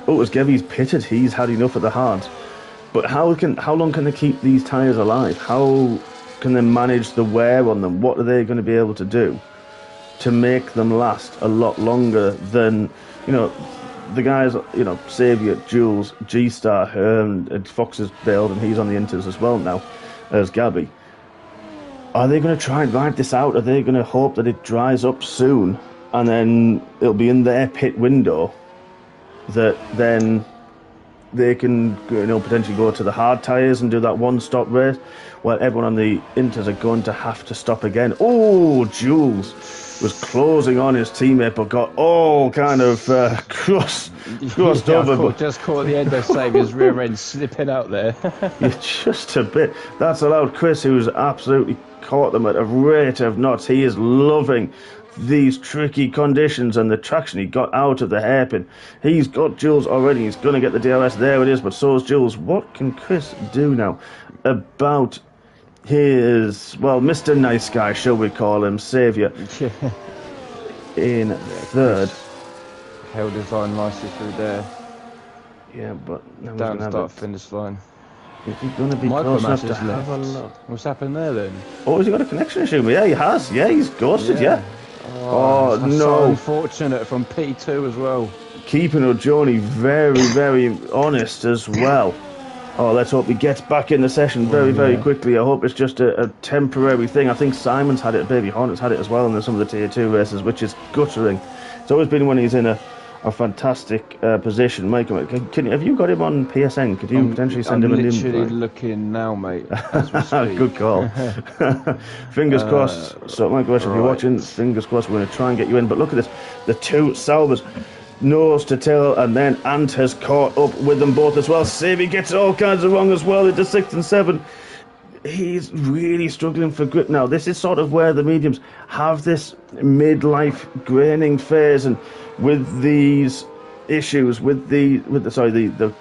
as Gevy's pitted, he's had enough of the hards. But how long can they keep these tyres alive? How can they manage the wear on them? What are they going to be able to do to make them last a lot longer than, the guys, Saviour, Jules, G-Star, and Fox is bailed, and he's on the inters as well now, as Gabby. Are they going to try and ride this out? Are they going to hope that it dries up soon, and then it'll be in their pit window that then they can, potentially go to the hard tyres and do that one-stop race, while everyone on the inters are going to have to stop again? Oh, Jules was closing on his teammate, but got all kind of crossed over. Just caught the end of Saviour's rear end slipping out there. Just a bit. That's allowed Chris, who's absolutely caught them at a rate of knots. He is loving these tricky conditions and the traction he got out of the hairpin. He's got Jules already. He's going to get the DRS. There it is, but so is Jules. What can Chris do now about his, Mr. Nice Guy, shall we call him, Saviour, in third. Held his line nicely through there. Yeah, but now down to start finish line. Is he going to be close enough to have a look? What's happened there then? Oh, has he got a connection issue? Yeah, he has. Yeah, he's ghosted, yeah. Oh, that's so no. unfortunate from P2 as well. Keeping O'Joni very, very honest as well. Oh, let's hope he gets back in the session very, very quickly. I hope it's just a temporary thing. I think Simon's had it, Baby Hornet's had it as well in some of the Tier 2 races, which is guttering. It's always been when he's in a fantastic position. Michael, have you got him on PSN? Could you potentially send him an invite? I'm literally looking now, mate, as we speak. Good call. Fingers crossed. So, Michael, if you're watching, fingers crossed, we're going to try and get you in. But look at this. The two Salvers, nose to tail, and then Ant has caught up with them both as well. Savy gets all kinds of wrong as well into 6 and 7. He's really struggling for grip now. This is sort of where the mediums have this midlife graining phase, and with these issues, with the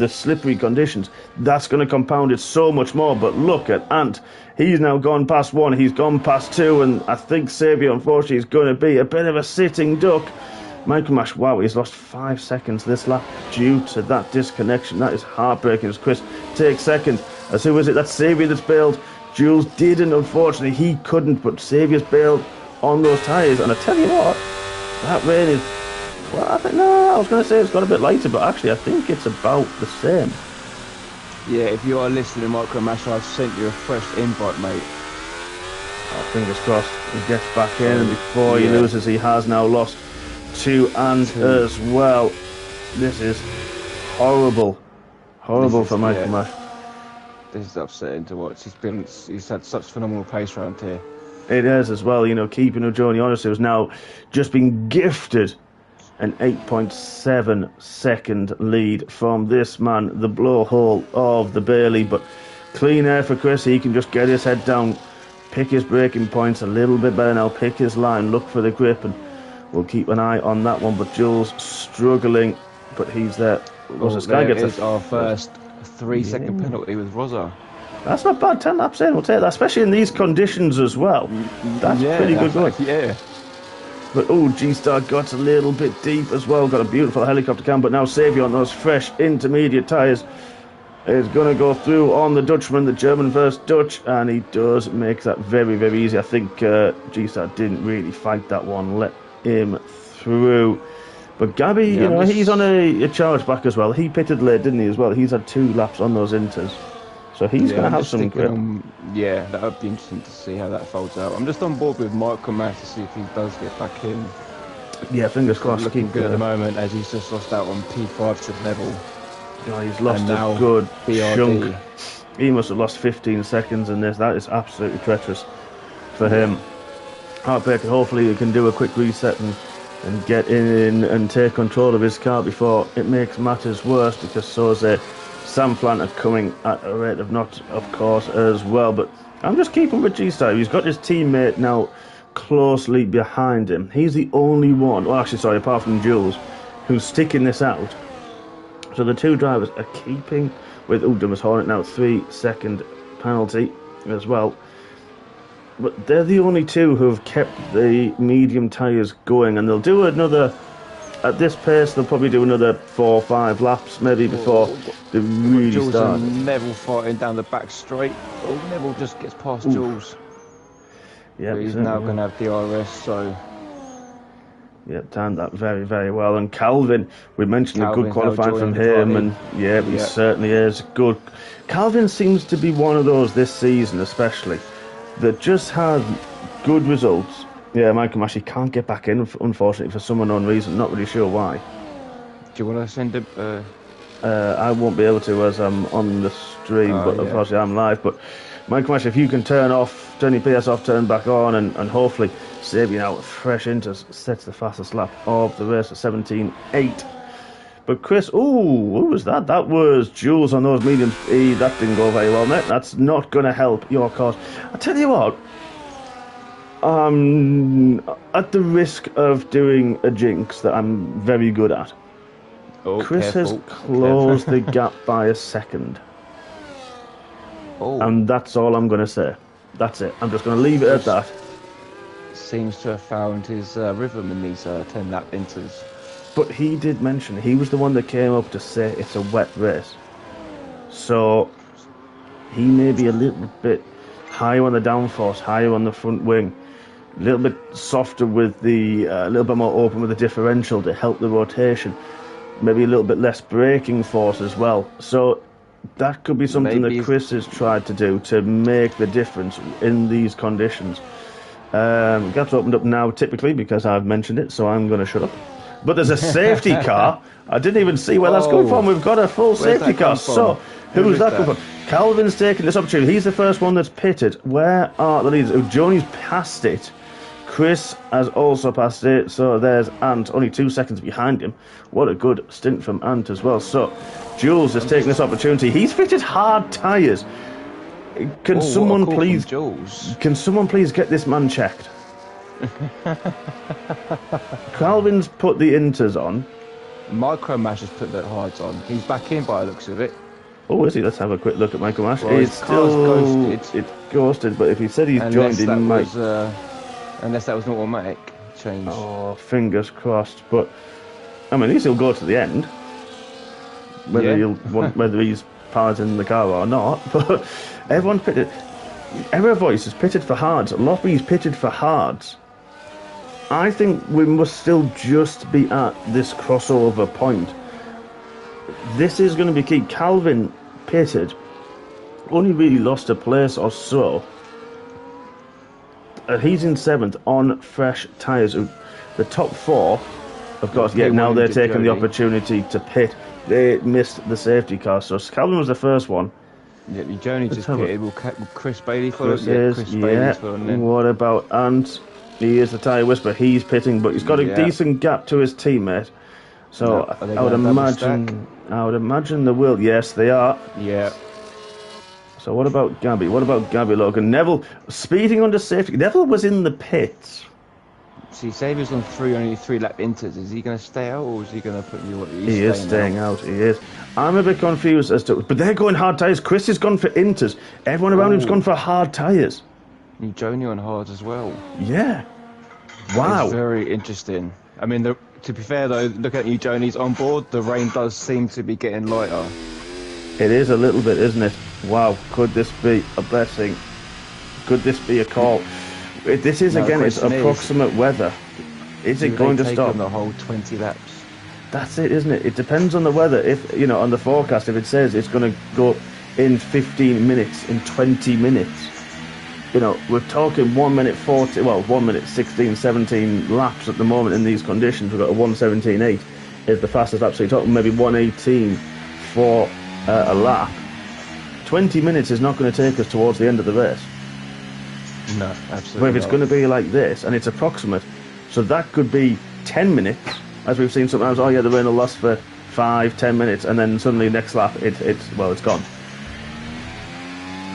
slippery conditions, that's going to compound it so much more. But look at Ant. He's now gone past 1, he's gone past 2, and I think Saviour, unfortunately, is going to be a bit of a sitting duck. Michael Mash, wow, he's lost 5 seconds this lap due to that disconnection. That is heartbreaking as Chris takes second. As who is it? That's Saviour that's bailed. Jules didn't, unfortunately. He couldn't, but Saviour's bailed on those tyres. And I tell you what, that rain is... Well, I was going to say it's got a bit lighter, but actually I think it's about the same. Yeah, if you are listening, Michael Mash, I've sent you a fresh invite, mate. Oh, fingers crossed he gets back in, and before he loses, he has now lost 2 Ant as well. This is horrible. Horrible for Michael Mash. This is upsetting to watch. He's had such phenomenal pace around here. It is as well, keeping O'Joni honest, who's now just been gifted an 8.7 second lead from this man, the blowhole of the Bailey. But clean air for Chris. He can just get his head down, pick his braking points a little bit better now, pick his line, look for the grip, and we'll keep an eye on that one. But Jules struggling, but he's there. Our first 3-second penalty with Rosa. That's not bad. 10 laps in, we'll take that, especially in these conditions as well. That's pretty good going. Yeah. But G-Star got a little bit deep as well. Got a beautiful helicopter cam, but now Saviour on those fresh intermediate tyres is going to go through on the Dutchman, the German first Dutch, and he does make that very, very easy. I think G-Star didn't really fight that one, let him through. But Gabby, he's on a charge back as well. He pitted late, didn't he, as well? He's had 2 laps on those inters. So he's going to have some grip. That would be interesting to see how that folds out. I'm just on board with Michael Mass to see if he does get back in. Yeah, fingers crossed. Looking good at the moment, as he's just lost out on P5 to Neville. He's lost a good chunk. He must have lost 15 seconds in this. That is absolutely treacherous for him. Heartbreaking. Hopefully he can do a quick reset and get in and take control of his car before it makes matters worse, because Sam Flanter coming at a rate of knots, of course, as well. But I'm just keeping with G-Star. He's got his teammate now closely behind him. He's the only one, apart from Jules, who's sticking this out. So the 2 drivers are keeping with Thomas Hornet now, 3-second penalty as well. But they're the only 2 who have kept the medium tyres going, and they'll do another... At this pace, they'll probably do another 4 or 5 laps, maybe, before they really Jules start. And Neville fighting down the back straight. Neville just gets past Jules. Yeah, he's now going to have DRS, so... Yeah, timed that very, very well. And Calvin, we mentioned a good qualifying from him, and he certainly is good. Calvin seems to be one of those this season, especially, that just had good results. Yeah, Michael Mash, he can't get back in, unfortunately, for some unknown reason. Not really sure why. Do you want to send him? I won't be able to as I'm on the stream, but unfortunately I'm live. But Michael Mash, if you can turn your PS off, turn back on, and hopefully Saviour now fresh into sets the fastest lap of the race at 17.8. But Chris, what was that? That was Jules on those mediums. That didn't go very well, mate. That's not going to help your cause. I tell you what. At the risk of doing a jinx that I'm very good at, Chris has closed the gap by a second. And that's all I'm going to say. That's it. I'm just going to leave it at that. Seems to have found his rhythm in these 10 lap inters. But he did mention, he was the one that came up to say it's a wet race. So he may be a little bit higher on the downforce, higher on the front wing. a little bit softer with the, a little bit more open with the differential to help the rotation. Maybe a little bit less braking force as well. So that could be something that Chris has tried to do to make the difference in these conditions. Gap's opened up now, typically, because I've mentioned it, so I'm going to shut up. But there's a safety car. I didn't even see where that's coming from. We've got a full safety car. So, who's that coming from? Calvin's taking this opportunity. He's the first one that's pitted. Where are the leaders? Joni's passed it. Chris has also passed it. So there's Ant, only 2 seconds behind him. What a good stint from Ant as well. So, Jules has taken this opportunity. He's fitted hard tyres. Can someone please get this man checked? Calvin's put the inters on. Micromash has put the hards on. He's back in by the looks of it. Oh, is he? Let's have a quick look at Micromash. Well, it's still ghosted. It's ghosted, but if he said he's joined, he might. Unless that was an automatic change. Oh, fingers crossed. But I mean, at least he'll go to the end. Whether he's piloting the car or not. But everyone's pitted. Error Voice is pitted for hards. Loppy's pitted for hards. I think we must still just be at this crossover point. This is going to be key. Calvin pitted, only really lost a place or so. He's in 7th on fresh tyres. The top 4, of course, now they're taking the opportunity to pit. They missed the safety car, so Calvin was the first one. Yeah, Joni just pitted. Will Chris Bailey follow? Chris Bailey's following. What about Ant? He is the tyre whisperer. He's pitting, but he's got a decent gap to his teammate. So I would imagine they will. Yes, they are. Yeah. So what about Gabby? What about Gabby Logan? Neville speeding under safety. Neville was in the pits. See, Saviour's on only 3 lap inters. Is he going to stay out, or is he going to put you? He is staying out. He is. I'm a bit confused as to, but they're going hard tyres. Chris has gone for inters. Everyone around him's gone for hard tyres. And Joni on hards as well. Yeah. Wow. It's very interesting. I mean, to be fair though, look at you, Joni's on board. The rain does seem to be getting lighter. It is a little bit, isn't it? Wow. Could this be a blessing? Could this be a call? This is, again, it's approximate weather. Is it going to stop? The whole 20 laps. That's it, isn't it? It depends on the weather. If, on the forecast, if it says it's going to go in 15 minutes, in 20 minutes, we're talking 1 minute 40, 1 minute 16, 17 laps at the moment in these conditions. We've got a 1:17.8 is the fastest lap. So you're talking maybe 1:18 for a lap. 20 minutes is not going to take us towards the end of the race. No, absolutely. But if it's going to be like this, and it's approximate, so that could be 10 minutes, as we've seen sometimes. Oh yeah, the rain will last for 5-10 minutes, and then suddenly next lap it's gone.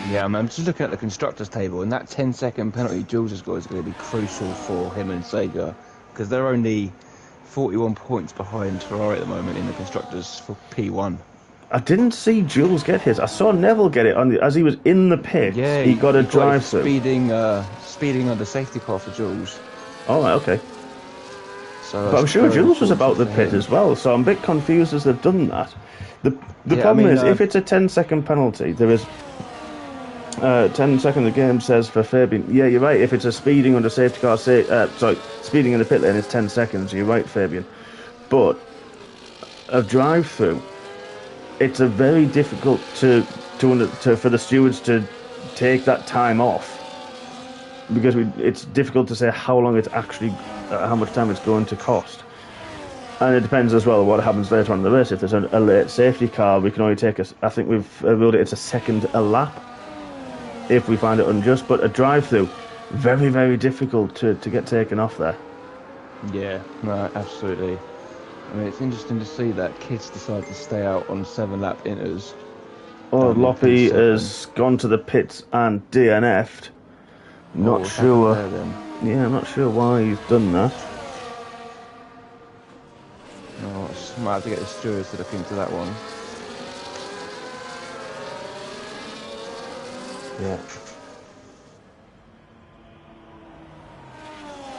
Yeah, I'm just looking at the constructors table, and that 10-second penalty Jules has got is going to be crucial for him and Sega, because they're only 41 points behind Ferrari at the moment in the constructors for P1. I didn't see Jules get his. I saw Neville get it as he was in the pit. Yeah, he got a drive through. Speeding on the safety car for Jules. Oh, right, okay. So but I'm sure Jules was about the pit as well, so I'm a bit confused as they've done that. The problem is, if it's a 10-second penalty, there is 10 seconds. The game says for Fabian. Yeah, you're right. If it's a speeding under safety car, speeding in the pit lane is 10 seconds. You're right, Fabian. But a drive through. It's a very difficult for the stewards to take that time off, because it's difficult to say how long it's actually, how much time it's going to cost, and it depends as well what happens later on in the race. If there's a late safety car, we can only take I think we've ruled it's a second a lap if we find it unjust. But a drive-through, very very difficult to get taken off there. Yeah, no, absolutely. I mean, it's interesting to see that kids decide to stay out on 7-lap inters. Oh, Loppy has gone to the pits and DNF'd. Not sure. Yeah, I'm not sure why he's done that. Oh, I might have to get the stewards to look into that one. Yeah.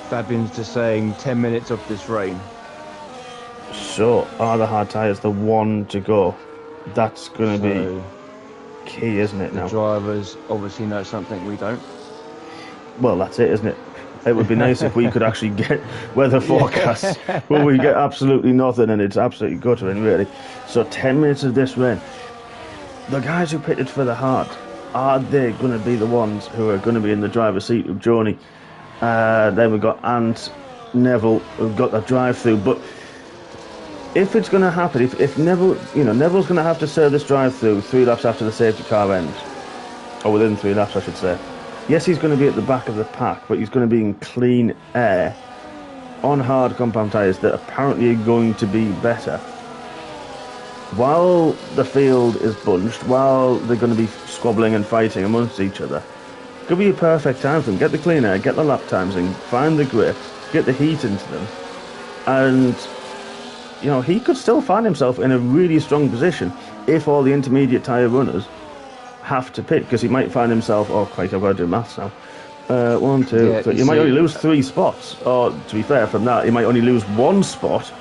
Fabian's just saying 10 minutes of this rain. So, are the hard tyres the one to go? That's going to be key, isn't it, now? The drivers obviously know something we don't. Well, that's it, isn't it? It would be nice if we could actually get weather forecasts, but we get absolutely nothing, and it's absolutely guttering, really. So 10 minutes of this rain. The guys who pitted for the hard, are they going to be the ones who are going to be in the driver's seat of Joni? Then we've got Ant, Neville, who've got the drive-through, but if it's going to happen, if Neville, Neville's going to have to serve this drive-through 3 laps after the safety car ends, or within 3 laps, I should say. Yes, he's going to be at the back of the pack, but he's going to be in clean air on hard compound tyres that apparently are going to be better. While the field is bunched, while they're going to be squabbling and fighting amongst each other, it could be a perfect time for them. Get the clean air, get the lap times in, find the grip, get the heat into them, and he could still find himself in a really strong position if all the intermediate tyre runners have to pit, because he might find himself, oh, quite, I've got to do maths now. 1, 2, 3. He might only lose 3 spots, or to be fair, from that, he might only lose 1 spot,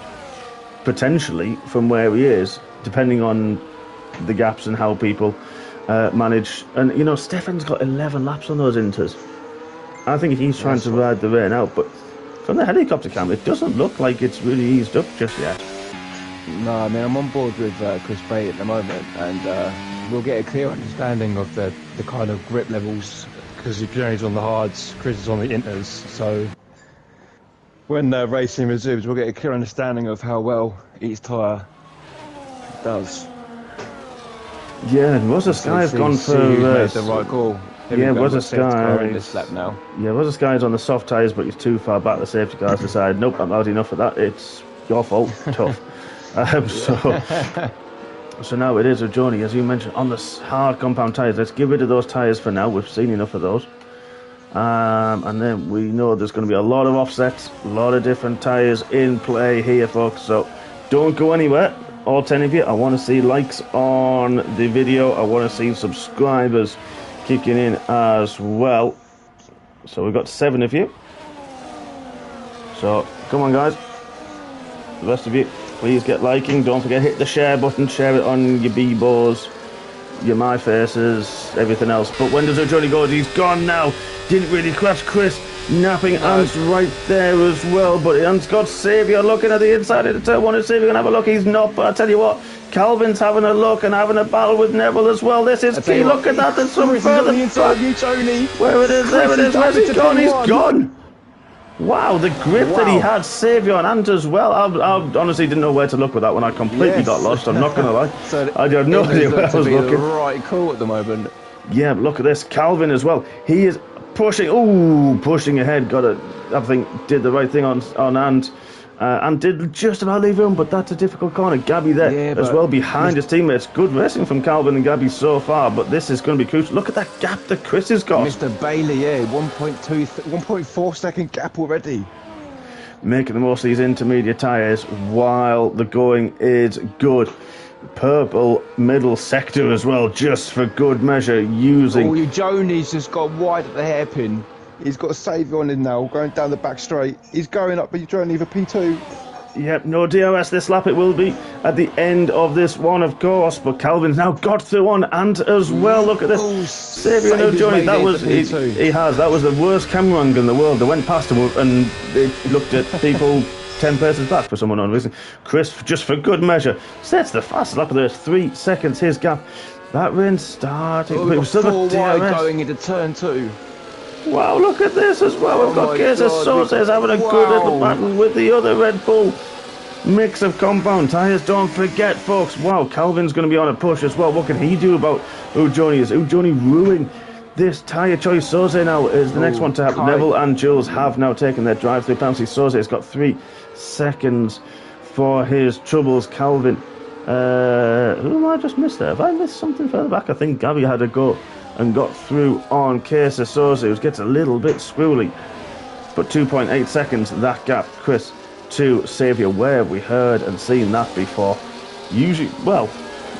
potentially, from where he is, depending on the gaps and how people manage. And, Stefan's got 11 laps on those inters. I think he's trying to ride the rain out, but from the helicopter cam, it doesn't look like it's really eased up just yet. No, I mean, I'm on board with Chris Prix at the moment, and we'll get a clear understanding of the kind of grip levels, because Johnny's on the hards, Chris is on the inters, so when racing resumes, we'll get a clear understanding of how well each tyre does. Yeah, and Wazza Sky's gone for... made the right call. Yeah, Wazza Sky... in this lap now. Yeah, Wazza Sky's on the soft tyres, but he's too far back. The safety cars decide, nope, I'm loud enough for that. It's your fault. Tough. So now it is with Joni, as you mentioned, on the hard compound tyres. Let's get rid of those tyres for now. We've seen enough of those. And then we know there's going to be a lot of offsets, a lot of different tyres in play here, folks. So don't go anywhere. All 10 of you, I want to see likes on the video. I want to see subscribers kicking in as well. So we've got 7 of you. So come on, guys. The rest of you, please get liking. Don't forget, hit the share button. Share it on your Bebos, your My Faces, everything else. But when does Johnny go? He's gone now. Didn't really crash Chris. Napping Ant's right there as well. But Ant's got Saviour looking at the inside of the turn. Wanted Saviour can have a look. He's not. But I tell you what, Calvin's having a look and having a battle with Neville as well. This is key. Look at that. There's some further. Where it is, there it is. Where's he gone? He's gone. Wow, the grip that he had, Saviour and Ant as well. I honestly didn't know where to look with that one. I completely got lost, I'm not going to lie. So I had no idea where I was looking. Right cool at the moment. Yeah, but look at this. Calvin as well. He is pushing ahead. I think, did the right thing on Ant. And did just about leave room, but that's a difficult corner. Gabby there as well behind his teammates. Good racing from Calvin and Gabby so far, but this is going to be crucial. Look at that gap that Chris has got. Mr. Bailey, 1.4 second gap already. Making the most of these intermediate tyres while the going is good. Purple middle sector as well, just for good measure, using... Oh, Joni's just got wide at the hairpin. He's got a Saviour on him now, going down the back straight. He's going up, but he's trying to leave a P2. Yep, no DRS this lap. It will be at the end of this one, of course. But Calvin's now got through on Ant as well. Look at this. Saviour, no Johnny. That was he has. That was the worst camera angle in the world. They went past him and they looked at people 10 paces back for someone on racing. Chris, just for good measure, sets the fastest lap of the 3 seconds. His gap. That rain starting. Oh, we've got 4 wide going into turn 2. Wow, look at this as well. We've got Jesus Sosa's having a good little battle with the other Red Bull mix of compound tyres. Don't forget, folks. Wow, Calvin's going to be on a push as well. What can he do about Johnny is? Johnny ruining this tyre choice. Sosa now is the next one to happen. Neville and Jules have now taken their drive-through penalty. Sosa has got 3 seconds for his troubles. Calvin, who am I just missed there? Have I missed something further back? I think Gabby had a go and got through on Kesa Sosa, who gets a little bit squirrely. But 2.8 seconds, that gap, Chris, to Saviour. Where have we heard and seen that before? Usually, well,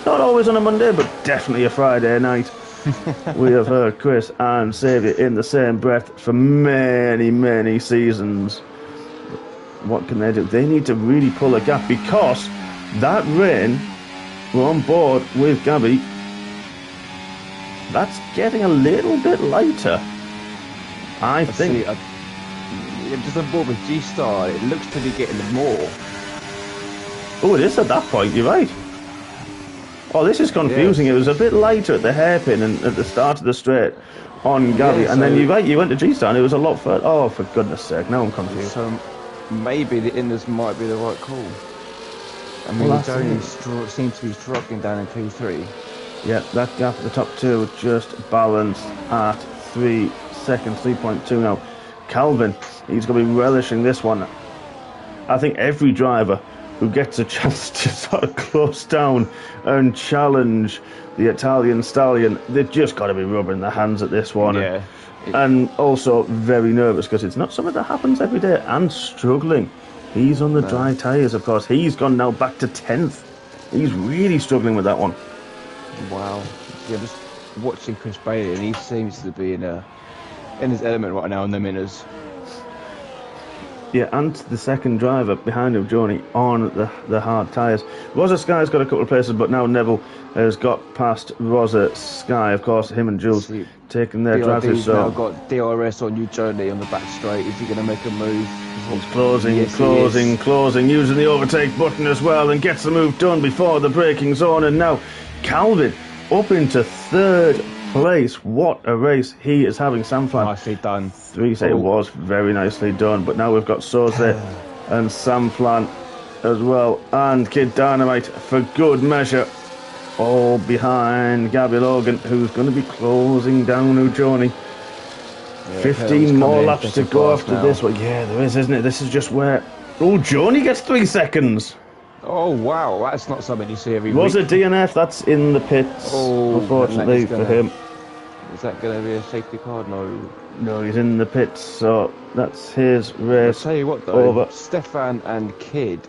not always on a Monday, but definitely a Friday night. We have heard Chris and Saviour in the same breath for many, many seasons. What can they do? They need to really pull a gap, because that rain, we're on board with Gabby, that's getting a little bit lighter, I think. just on board with G-Star, it looks to be getting more. Oh, it is at that point, you're right. Oh, this is confusing. Yes. It was a bit lighter at the hairpin and at the start of the straight on Gabby, and then you're right, you went to G-Star and it was a lot further. Oh, for goodness sake, now I'm confused. So maybe the inners might be the right call. I mean, Well, Johnny seems to be struggling down in P3. Yeah, that gap at the top two just balanced at 3 seconds, 3.2 now. Calvin, he's going to be relishing this one. I think every driver who gets a chance to sort of close down and challenge the Italian stallion, they've just got to be rubbing their hands at this one. Yeah. And also very nervous because it's not something that happens every day, and struggling. He's on the dry tyres, of course. He's gone now back to 10th. He's really struggling with that one. Wow. Yeah, just watching Chris Bailey, and he seems to be in his element right now in the Minners. Yeah, and the second driver behind him, Joni, on the hard tyres. Rosa Sky's got a couple of places, but now Neville has got past Rosa Sky. Of course, him and Jules taking their drivers. So now got DRS on you, Joni, on the back straight. Is he going to make a move? He's closing, using the overtake button as well, and gets the move done before the braking zone. And now Calvin up into third place. What a race he is having. Sam Flan. Nicely done. It was very nicely done, but now we've got Soze and Sam Flan as well, and Kid Dynamite for good measure, all behind Gabby Logan, who's going to be closing down Ujoni. 15 more laps to go after this one. Yeah, there is, isn't it? This is just where Ujoni gets 3 seconds. Oh wow, that's not something you see every week. Was it DNF? That's in the pits, unfortunately for him. Is that going to be a safety car? No, he's in the pits, so that's his race. I'll tell you what though, Stefan on 15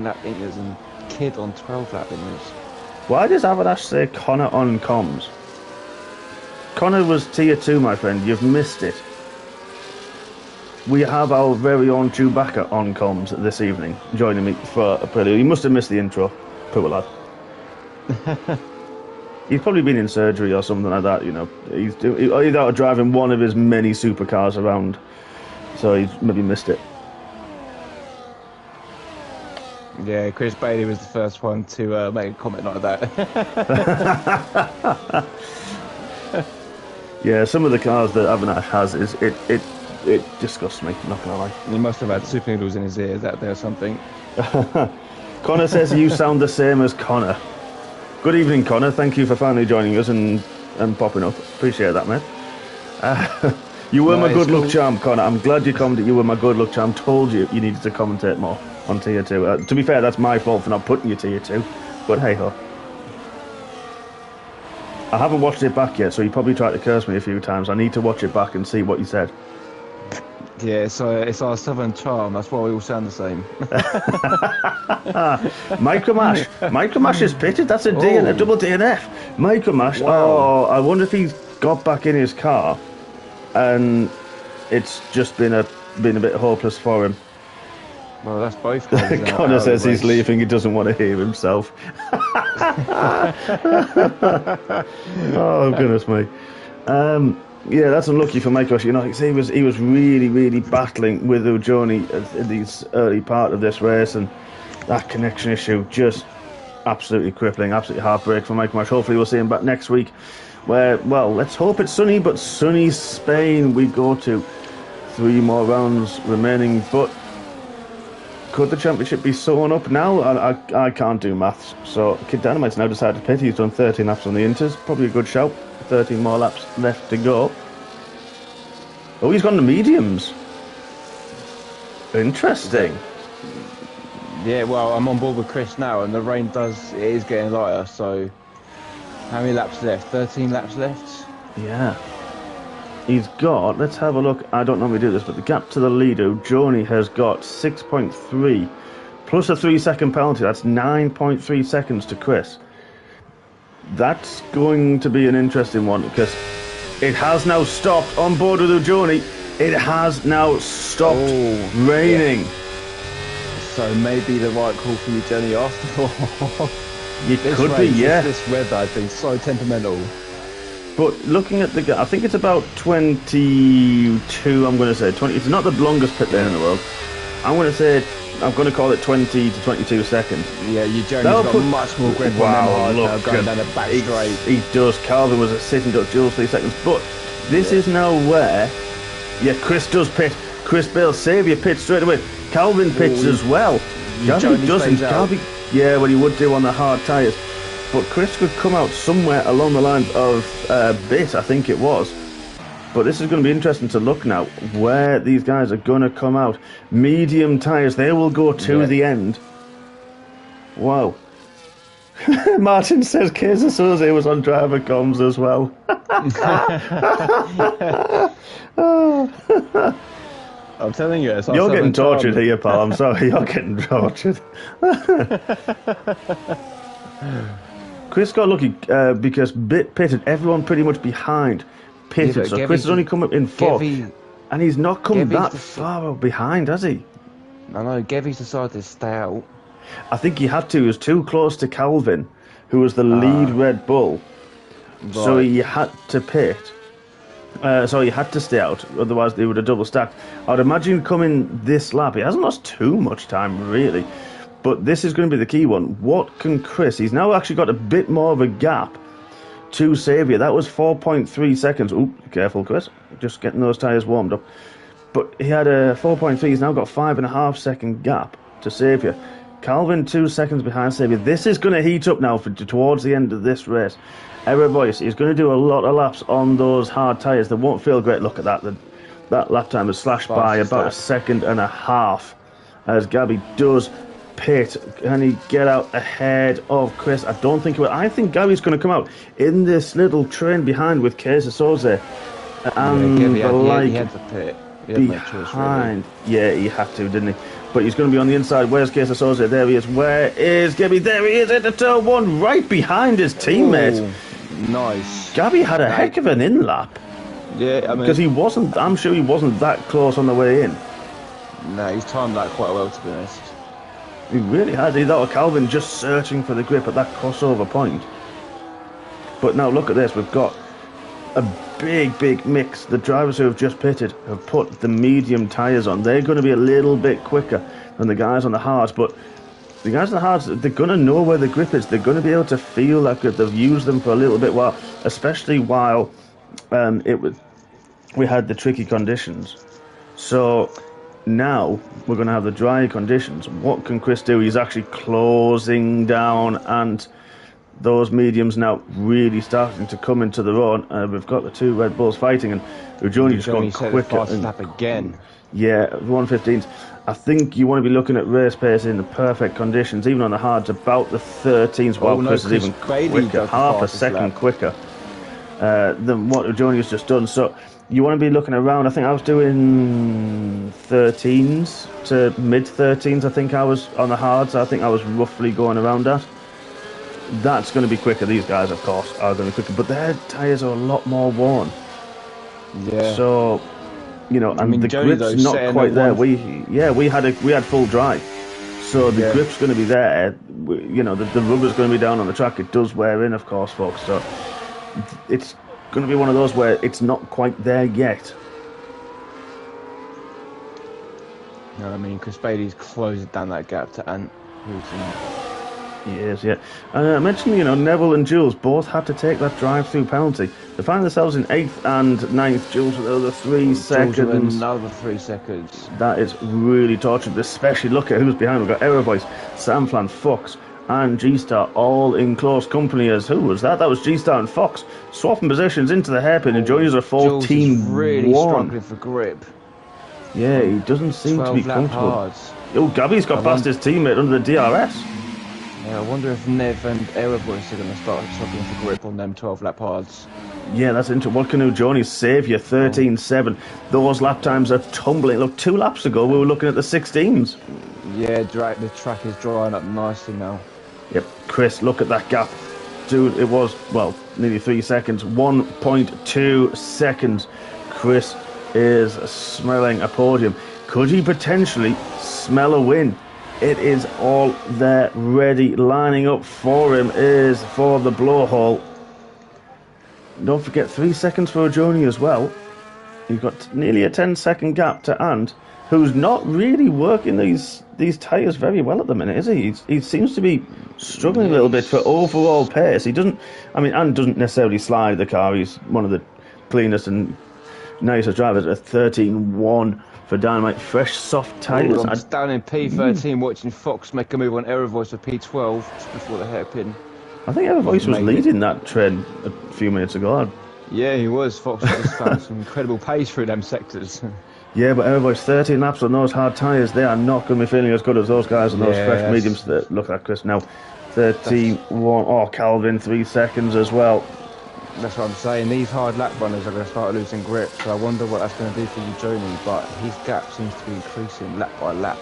lap inners and Kid on 12 lap inners. Why does Avinash say Connor on comms? Connor was tier 2, my friend. You've missed it. We have our very own Chewbacca on comms this evening, joining me for a prelude. You must have missed the intro, poor lad. He's probably been in surgery or something like that, you know. He's out driving one of his many supercars around, so he's maybe missed it. Yeah, Chris Bailey was the first one to make a comment like that. Yeah, some of the cars that Avinash has it disgusts me, not gonna lie. He must have had super noodles in his ears out there or something. Connor says you sound the same as Connor. Good evening, Connor. Thank you for finally joining us and popping up. Appreciate that, mate. You were my good luck charm, Connor. I'm glad you commented. You were my good luck charm. Told you needed to commentate more on tier 2. To be fair, that's my fault for not putting you tier 2. But hey ho. I haven't watched it back yet, so you probably tried to curse me a few times. I need to watch it back and see what you said. Yeah, so it's our southern charm. That's why we all sound the same. Micromash is pitted. That's a double DNF. Micromash. Wow. Oh, I wonder if he's got back in his car, and it's just been a bit hopeless for him. Well, that's both guys. Connor says he's leaving. He doesn't want to hear himself. Oh goodness me. Yeah, that's unlucky for Micromash. You know, he was really, really battling with Ujoni in the early part of this race, and that connection issue just absolutely crippling, absolutely heartbreak for Micromash. Hopefully we'll see him back next week, where, well, let's hope it's sunny, but sunny Spain we go to. 3 more rounds remaining, but could the championship be sewn up now? I can't do maths, so Kid Dynamite's now decided to pit. He's done 13 laps on the Inters, probably a good shout. 13 more laps left to go. Oh, he's gone to mediums. Interesting. Yeah, well, I'm on board with Chris now, and the rain is getting lighter, so how many laps left? 13 laps left? Yeah. He's got, let's have a look, I don't normally do this, but the gap to the leader, Joni, has got 6.3, plus a 3-second penalty. That's 9.3 seconds to Chris. That's going to be an interesting one, because it has now stopped on board with Ujoni. It has now stopped raining. Yeah. So maybe the right call for you, Jenny, after all. It could be, yeah. This weather has been so temperamental. But looking at the, I think it's about 22. I'm going to say 20. It's not the longest pit lane in the world. I'm going to say, I'm going to call it 20 to 22 seconds. Yeah, your journey's got much more grip on them hard now, going down the back straight. He does. Calvin was sitting duck Jules 3 seconds. But this is now where, yeah, Chris does pit. Chris Bale, Saviour pits straight away. Calvin pits as well. Gabby doesn't. Gabby, yeah, well, he would do on the hard tyres. But Chris could come out somewhere along the lines of bit, I think it was. But this is going to be interesting to look now, where these guys are going to come out. Medium tyres, they will go to the end. Wow. Martin says Kaiser Soze was on driver comms as well. I'm telling you, it's you're getting tortured here, pal. I'm sorry, you're getting tortured. Chris got lucky because Bit pitted, everyone pretty much behind pitted, so Chris has only come up in fourth, and he's not come that far behind, has he? No, Gevy's decided to stay out. I think he had to. He was too close to Calvin, who was the lead Red Bull, so he had to pit. So he had to stay out, otherwise they would have double stacked. I'd imagine coming this lap, he hasn't lost too much time really, but this is going to be the key one. What can Chris, he's now actually got a bit more of a gap to Saviour. That was 4.3 seconds. Ooh, careful Chris, just getting those tyres warmed up. But he had a 4.3, he's now got 5.5 second gap to Saviour. Calvin 2 seconds behind Saviour. This is going to heat up now towards the end of this race. Error Voice, he's going to do a lot of laps on those hard tyres. They won't feel great. Look at that. That lap time is slashed by about 1.5 seconds as Gabby does pit. Can he get out ahead of Chris? I don't think he will. I think Gabby's going to come out in this little train behind with Kaiser Soze. And he had to pit. Behind. Yeah, he had to, didn't he? But he's going to be on the inside. Where's Kaiser Soze? There he is. Where is Gabby? There he is at the turn one, right behind his teammate. Ooh, nice. Gabby had a heck of an in-lap. Yeah, I mean... Because he wasn't, I'm sure he wasn't that close on the way in. No, he's timed that quite well, to be honest. He really had. He thought of Calvin just searching for the grip at that crossover point. But now look at this. We've got a big mix. The drivers who have just pitted have put the medium tyres on. They're going to be a little bit quicker than the guys on the hards, but the guys on the hards, they're going to know where the grip is. They're going to be able to feel that grip. They've used them for a little bit while, especially while we had the tricky conditions. So now we're going to have the dry conditions. What can Chris do? He's actually closing down, and those mediums now really starting to come into their own. We've got the two Red Bulls fighting, and Ujoni just going quicker. Again. Yeah, 1:15s. I think you want to be looking at race pace in the perfect conditions, even on the hards, about the 13s. While Chris is even quicker, half a second quicker than what Ujoni has just done. So you want to be looking around. I think I was doing 13s to mid 13s. I think I was on the hards. I think I was roughly going around that. That's going to be quicker. These guys, of course, are going to be quicker, but their tyres are a lot more worn. Yeah. So, you know, and the grip's not quite there. We had full dry, so the grip's going to be there. You know, the rubber's going to be down on the track. It does wear in, of course, folks. So it's going to be one of those where it's not quite there yet. No, I mean, Chris Bailey's closing down that gap to Ant, who's in. He is, yeah. And I mentioned, you know, Neville and Jules both had to take that drive-through penalty. They find themselves in 8th and 9th. Jules with another 3 seconds. Another 3 seconds. That is really tortured, especially look at who's behind. We've got Error Voice, Samflan, Fox, and G-Star all in close company as who was that? That was G-Star and Fox swapping positions into the hairpin, and Joey's a 14-1. Jules is really struggling for grip. Yeah, he doesn't seem to be comfortable. Oh, Gabby's got past his teammate under the DRS. Yeah, I wonder if Nev and Error Voice are going to start struggling for grip on them 12-lap hards. Yeah, that's interesting. What can Ujoni save you? 13.7. Those lap times are tumbling. Look, 2 laps ago we were looking at the 16s. Yeah, the track is drying up nicely now. Yep, Chris, look at that gap. Dude, it was, well, nearly 3 seconds. 1.2 seconds. Chris is smelling a podium. Could he potentially smell a win? It is all there, ready, lining up for him is for the blowhole. don't forget 3 seconds for Johnny as well. You've got nearly a 10-second gap to Ant, who's not really working these tyres very well at the minute, is he? He seems to be struggling a little bit for overall pace. He doesn't, I mean, Ant doesn't necessarily slide the car. He's one of the cleanest and nicest drivers. A 13.1 for Dynamite. Fresh, soft tyres. I'm just down in P13 watching Fox make a move on Error Voice for P12 just before the hairpin. I think Error Voice was leading that trend a few minutes ago. Yeah, he was. Fox just found some incredible pace through them sectors. Yeah, but Error Voice 13 laps on those hard tyres, they are not going to be feeling as good as those guys on those fresh mediums that look at Chris now. 31. Oh, Calvin, 3 seconds as well. That's what I'm saying. These hard lap runners are going to start losing grip, so I wonder what that's going to do for Eugenie, but his gap seems to be increasing lap by lap.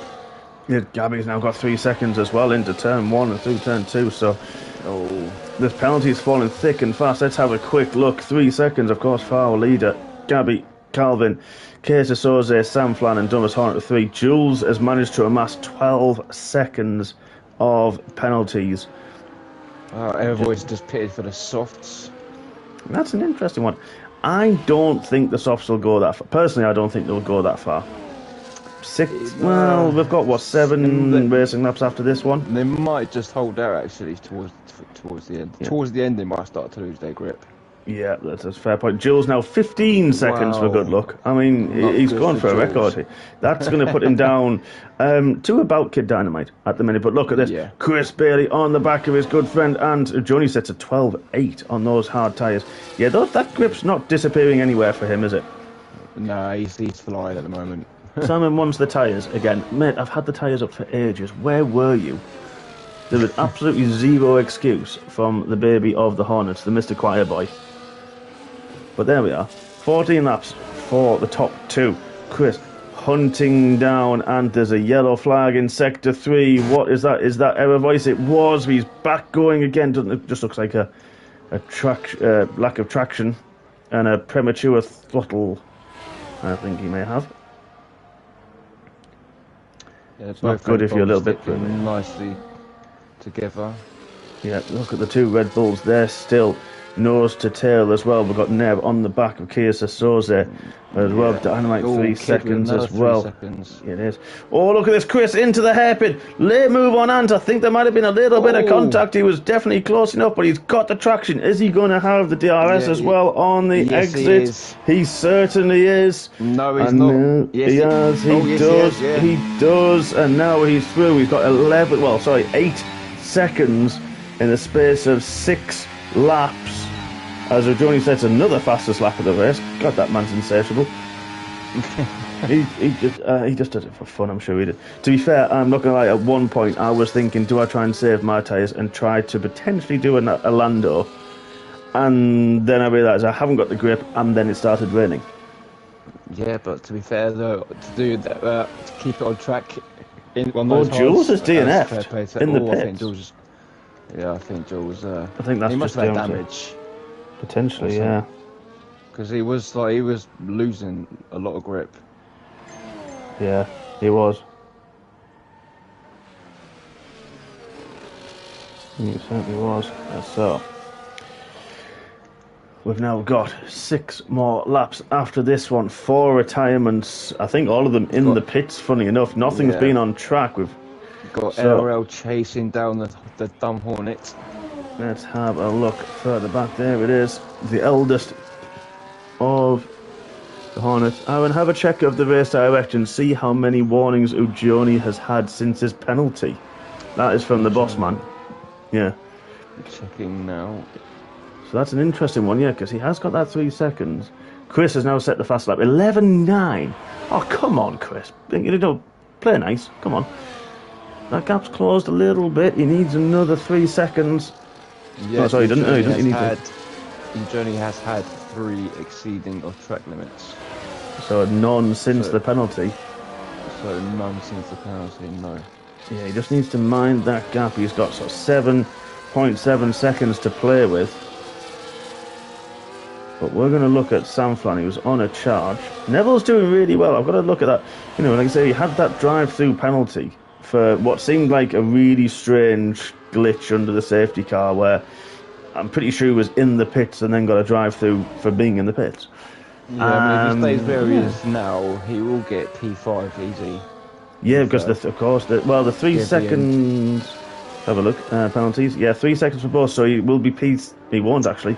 Yeah, Gabby's now got 3 seconds as well into turn 1 and through turn 2, so this penalty's falling thick and fast. Let's have a quick look. 3 seconds, of course, for our leader. Gabby, Calvin, Casey Soze, Sam Flan and Thomas Hornet at 3. Jules has managed to amass 12 seconds of penalties. Error Voice just pitted for the softs. That's an interesting one. I don't think the softs will go that far. Personally, I don't think they'll go that far. 6. Well, we've got, what, 7 racing laps after this one? They might just hold out, actually, towards the end. Yeah. Towards the end, they might start to lose their grip. Yeah, that's a fair point. Jules now 15 seconds for good luck. I mean, he's going for a record here. That's going to put him down to about Kid Dynamite at the minute. But look at this. Yeah. Chris Bailey on the back of his good friend, and Johnny sets a 12.8 on those hard tyres. Yeah, that grip's not disappearing anywhere for him, is it? No, he's flying at the moment. Simon wants the tyres again. Mate, I've had the tyres up for ages. Where were you? There was absolutely zero excuse from the baby of the Hornets, the Mr. Choir Boy. But there we are. 14 laps for the top 2. Chris hunting down, and there's a yellow flag in Sector 3. What is that? Is that Error Voice? It was. He's back going again. Doesn't it? Just looks like a lack of traction and a premature throttle, I think he may have. Yeah, it's not good if you're a little bit nicely together. Yeah, look at the 2 Red Bulls. They're still nose to tail as well. We've got Neb on the back of Kia Soze as well. Dynamite 3 seconds as well. 3 seconds. It is. Oh, look at this. Chris into the hairpin. Late move on Ant. I think there might have been a little bit of contact. He was definitely close enough, but he's got the traction. Is he going to have the DRS as well on the exit? He certainly is. No, he's not. Yes, he has. He does. He does. And now he's through. He's got 8 seconds in the space of 6 laps. As Johnny sets another fastest lap of the race. God, that man's insatiable. he just does it for fun, I'm sure he did. To be fair, I'm not going to lie, at one point I was thinking, do I try and save my tyres and try to potentially do a Lando? And then I realised I haven't got the grip, and then it started raining. Yeah, but to be fair though, to do that, to keep it on track... Jules has DNF'd in the pits. I think Jules... Yeah, I think Jules... I think that's he must have had damage. Potentially, yeah. Because he was losing a lot of grip. Yeah, he was. He certainly was. So, we've now got 6 more laps after this one. 4 retirements. I think all of them in the pits, funny enough. Nothing's been on track. We've got LRL chasing down the dumb Hornet. Let's have a look further back. There it is. The eldest of the Hornets. Aaron, have a check of the race direction. See how many warnings Ujoni has had since his penalty. That is from the boss man. Yeah. Checking now. So that's an interesting one, yeah, because he has got that 3 seconds. Chris has now set the fast lap. 11.9. Oh, come on, Chris. You know, play nice. Come on. That gap's closed a little bit. He needs another 3 seconds. Yeah, sorry, he doesn't. Journey has had 3 exceeding of track limits. So none since the penalty. So none since the penalty, no. Yeah, he just needs to mind that gap. He's got sort of 7.7 seconds to play with. But we're going to look at Sam Flan, who's on a charge. Neville's doing really well. I've got to look at that. You know, like I say, he had that drive-through penalty for what seemed like a really strange glitch under the safety car where I'm pretty sure he was in the pits and then got a drive through for being in the pits. Yeah, I mean, if he stays where he Yeah. is now, he will get P5 easy. Yeah, With, because of course, the 3 yeah, the end. seconds. Have a look. Penalties. Yeah, 3 seconds for both. So he will be P. He won't actually.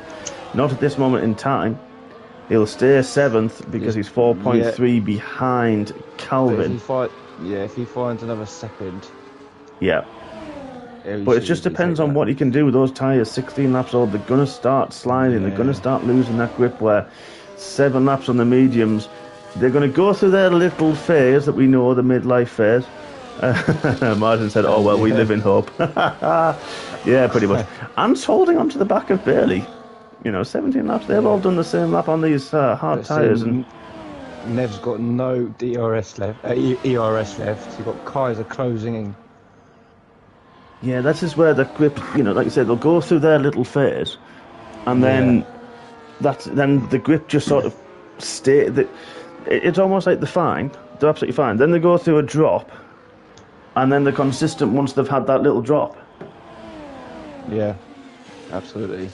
Not at this moment in time. He'll stay seventh because he's Yeah, 4.3 behind but Calvin. if he finds another second, Yeah, he'll but it easily, just easily depends take on that. what he can do with those tyres. 16 laps old, they're gonna start sliding. They're gonna Yeah. start losing that grip. Where 7 laps on the mediums, they're gonna go through their little phase that we know, the midlife phase. Martin said, "Oh well, we Yeah. live in hope." Yeah, pretty much. Ant's holding on to the back of Bailey. 17 laps. They've all done the same lap on these hard But tyres, and see, Nev's got no DRS left, ERS left. You've got Kaiser closing in. yeah, this is where the grip. Like you said, they'll go through their little phase, and Yeah. then the grip just sort of stay. It's almost like they're fine. They're absolutely fine. Then they go through a drop, and then they're consistent once they've had that little drop. Yeah. Absolutely.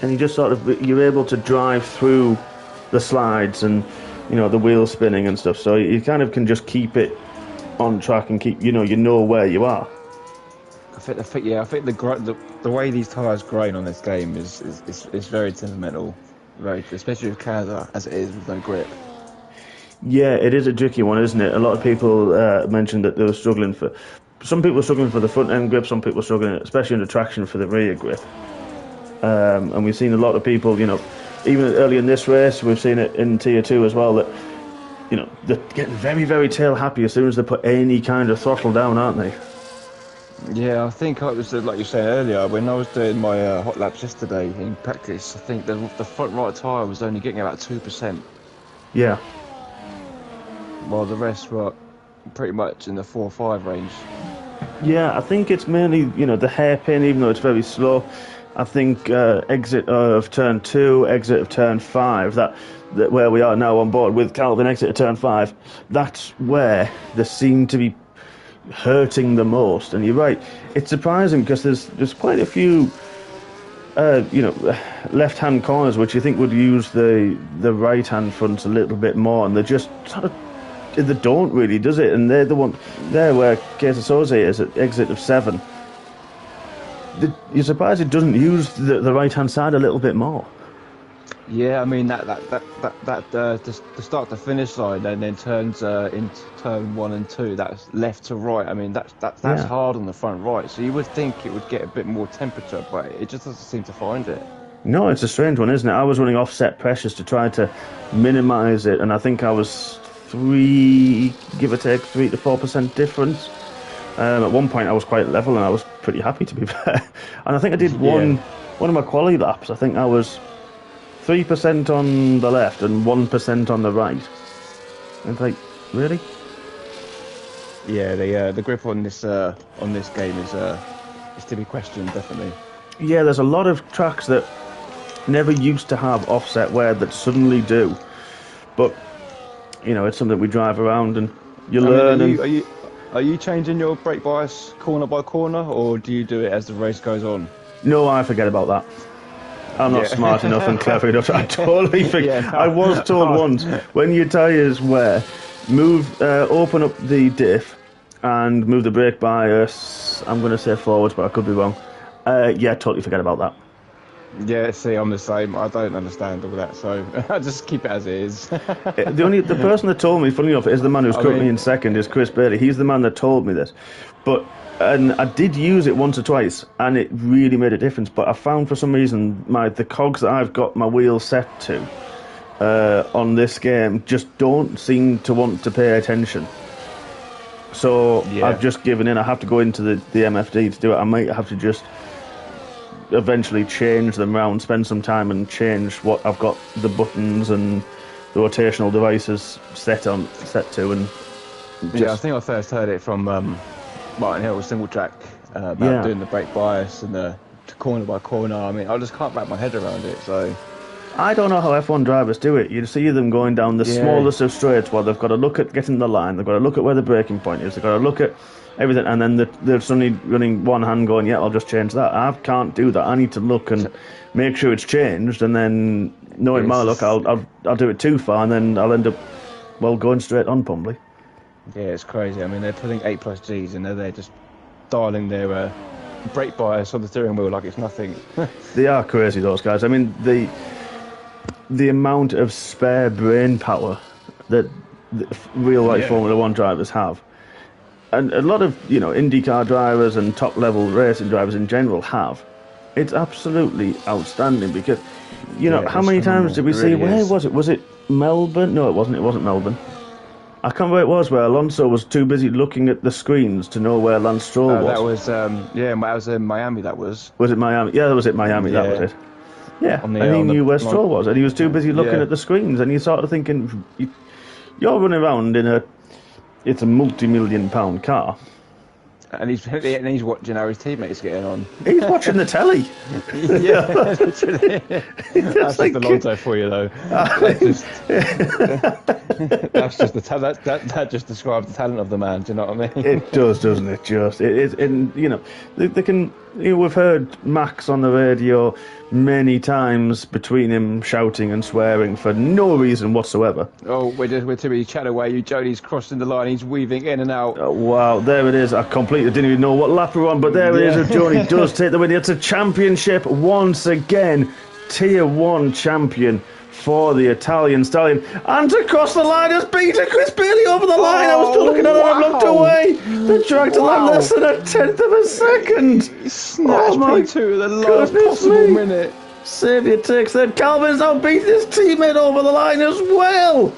And you just you're able to drive through the slides and the wheel spinning and stuff. So you kind of can just keep it on track and keep you know where you are. I think the way these tyres grain on this game is very temperamental, especially with Canada as it is with no grip. Yeah, it is a tricky one, isn't it? A lot of people mentioned that they were struggling for. Some people were struggling for the front end grip. Some people were struggling, especially in the traction, for the rear grip. And we've seen a lot of people, even early in this race, we've seen it in Tier 2 as well, that, they're getting very, very tail happy as soon as they put any kind of throttle down, aren't they? Yeah, I think it was like you were saying earlier, when I was doing my hot laps yesterday in practice, I think the front right tyre was only getting about 2%, Yeah. While the rest were pretty much in the 4 or 5 range. Yeah, I think it's mainly, the hairpin, even though it's very slow. I think exit of turn 2, exit of turn 5, that where we are now on board with Calvin, exit of turn 5, that's where they seem to be hurting the most. And you're right, it's surprising because there's quite a few left-hand corners which you think would use the right-hand fronts a little bit more, and they're just sort of, they don't really, does it? And they're the one there where Kesa Soze is at exit of 7. You're surprised it doesn't use the right-hand side a little bit more. Yeah, I mean that the start to finish line and then turns into turn 1 and 2. That's left to right. I mean that's Yeah. hard on the front right. So you would think it would get a bit more temperature, but it just doesn't seem to find it. No, it's a strange one, isn't it? I was running offset pressures to try to minimise it, and I think I was give or take 3 to 4% difference. At one point, I was quite level, and I was pretty happy, to be fair. And I think I did one of my quali laps. I think I was 3% on the left and 1% on the right. And it's like, really? Yeah, the grip on this game is to be questioned, definitely. Yeah, there's a lot of tracks that never used to have offset wear that suddenly do. But it's something we drive around and you learn. Are you changing your brake bias corner by corner, or do you do it as the race goes on? No, I forget about that. I'm not smart enough and clever enough. I totally forget. Yeah, no. I was told once, when your tyres wear, open up the diff and move the brake bias. I'm going to say forwards, but I could be wrong. Totally forget about that. Yeah, see, I'm the same. I don't understand all that, so I just keep it as it is. The person that told me, funny enough, is the man who's currently in second, is Chris Bailey. He's the man that told me this. And I did use it once or twice, and it really made a difference. But I found for some reason the cogs that I've got my wheel set to on this game just don't seem to want to pay attention. So I've just given in. I have to go into the MFD to do it. I might have to just eventually change them round, spend some time and change what I've got the buttons and the rotational devices set to, and I think I first heard it from Martin Hill single track about doing the brake bias and the corner by corner. I mean, I just can't wrap my head around it. So I don't know how F1 drivers do it. You see them going down the smallest of straights where they've got to look at getting the line, they've got to look at where the braking point is, they've got to look at everything, and then they're suddenly running one hand going, yeah, I'll just change that. I can't do that. I need to look and make sure it's changed, and then knowing my luck, I'll do it too far, and then I'll end up, well, going straight on, probably. Yeah, it's crazy. I mean, they're putting 8+ Gs and they're just dialing their brake bias on the steering wheel like it's nothing. They are crazy, those guys. I mean, the amount of spare brain power that real-life Formula 1 drivers have, and a lot of, IndyCar drivers and top-level racing drivers in general have, it's absolutely outstanding because, how many times did we see, where was it? Was it Melbourne? No, it wasn't. It wasn't Melbourne. I can't remember where it was, where Alonso was too busy looking at the screens to know where Lance Stroll was. That was, that was in Miami, that was. Was it Miami? Yeah, that was it, Miami, that was it. Yeah, and he knew where Stroll was, and he was too busy looking at the screens, and you're sort of thinking, you're running around it's a multi-million-pound car. And he's watching how his teammates getting on. He's watching the telly. Yeah, literally. That's just Alonso for you, though. That's just the talent. That just describes the talent of the man. Do you know what I mean? It does, doesn't it? Just and they can. We've heard Max on the radio many times between him shouting and swearing for no reason whatsoever. Oh, we're too many chat away. Jody's crossing the line. He's weaving in and out. Oh, wow, there it is. I completely didn't even know what lap we're on, but there it is. Jody does take the win. It's a championship once again. Tier 1 champion for the Italian stallion. And to cross the line has beaten Chris Bailey over the line. I was still looking at it. I looked away. They dragged a lap less than a tenth of a second. He snatched P2 the last possible minute. Xavier takes that. Calvin's now beaten his teammate over the line as well.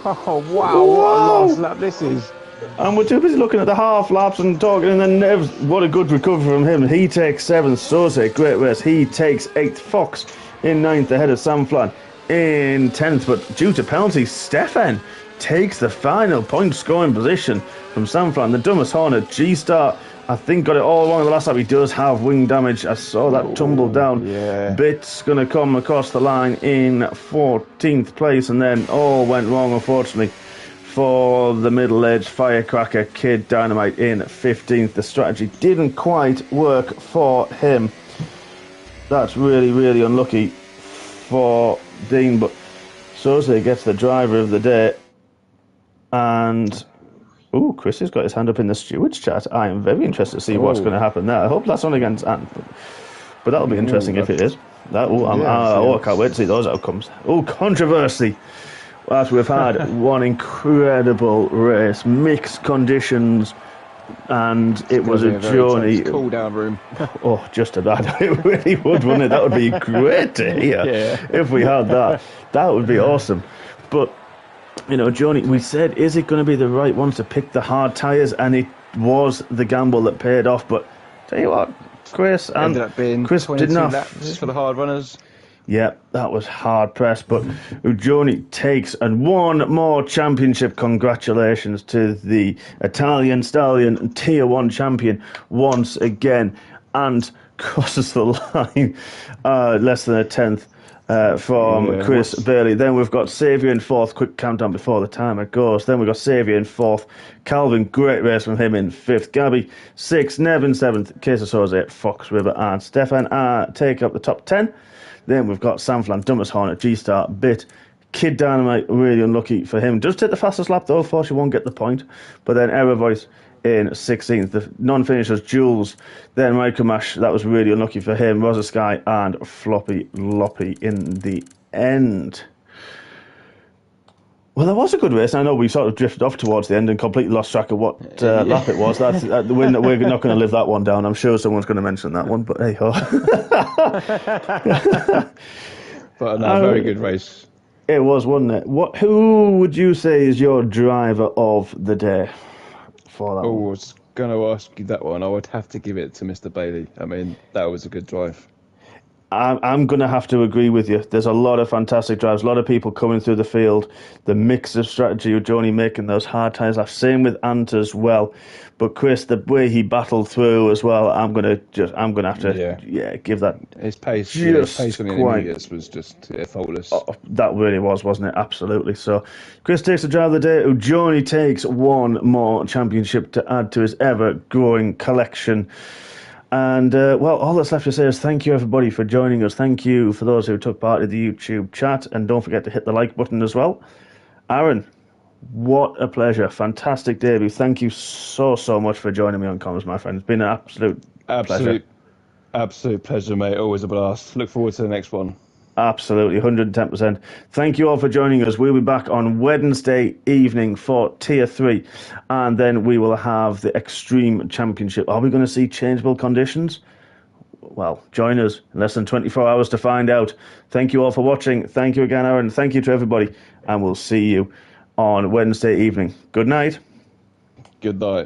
Oh, wow. What a last lap this is. And we're too busy looking at the half laps and talking, and then Nev's, what a good recovery from him. He takes 7th, Sose, great race. He takes 8th, Fox in 9th, ahead of Sam Flan in 10th, but due to penalties, Stefan takes the final point scoring position from Sam Flan. The dumbest Hornet, G-Star, I think got it all wrong the last lap. He does have wing damage. I saw that tumble down. Yeah. Bit's going to come across the line in 14th place, and then all went wrong, unfortunately, for the middle-aged firecracker Kid Dynamite in 15th. The strategy didn't quite work for him. That's really, really unlucky for Dean, but Soze gets the driver of the day. And Chris has got his hand up in the stewards chat. I am very interested to see what's going to happen there. I hope that's on against Ant, but that'll be interesting if it is. I can't wait to see those outcomes. Controversy. As we've had one incredible race, mixed conditions, and it was a journey. Cool down room. Just about. It really would, wouldn't it? That would be great to hear if we had that. That would be awesome. But, Johnny, we said, is it going to be the right one to pick the hard tyres? And it was the gamble that paid off. But tell you what, Chris ended up being Chris 22 didn't laps for the hard runners. Yeah, that was hard pressed, but Ujoni takes and one more championship. Congratulations to the Italian Stallion Tier 1 champion once again, and crosses the line less than a tenth from Chris Bailey. Then we've got Xavier in 4th, quick countdown before the timer goes. Then we've got Xavier in 4th, Calvin, great race from him in 5th, Gabby 6th, Nev in 7th, Queso Fox River and Stefan take up the top 10. Then we've got Samflan, Dumbest Hornet, G-Star, Bit, Kid Dynamite, really unlucky for him. Does take the fastest lap though, unfortunately won't get the point. But then Error Voice in 16th. The non-finishers, Jules, then Michael Mash, that was really unlucky for him. Rosa Sky and Floppy Loppy in the end. Well, that was a good race. I know we sort of drifted off towards the end and completely lost track of what lap it was. That's we're not going to live that one down. I'm sure someone's going to mention that one, but hey ho. But no, very good race. It was, wasn't it? Who would you say is your driver of the day for that one? I was going to ask you that one. I would have to give it to Mr. Bailey. I mean, that was a good drive. I'm going to have to agree with you. There's a lot of fantastic drives, a lot of people coming through the field. The mix of strategy of Joni making those hard tires. I've seen with Ant as well. But Chris, the way he battled through as well, I'm gonna have to give that His pace, his pace just on the quite. intermediates was just faultless. Oh, that really wasn't it? Absolutely. So, Chris takes the drive of the day. Joni takes one more championship to add to his ever-growing collection. And, all that's left to say is thank you, everybody, for joining us. Thank you for those who took part in the YouTube chat. And don't forget to hit the like button as well. Aaron, what a pleasure. Fantastic debut. Thank you so much for joining me on Comms, my friend. It's been an absolute pleasure. Absolute pleasure, mate. Always a blast. Look forward to the next one. Absolutely, 110%. Thank you all for joining us. We'll be back on Wednesday evening for Tier 3, and then we will have the Extreme Championship. Are we going to see changeable conditions? Well, join us in less than 24 hours to find out. Thank you all for watching. Thank you again, Aaron. Thank you to everybody, and we'll see you on Wednesday evening. Good night. Good night.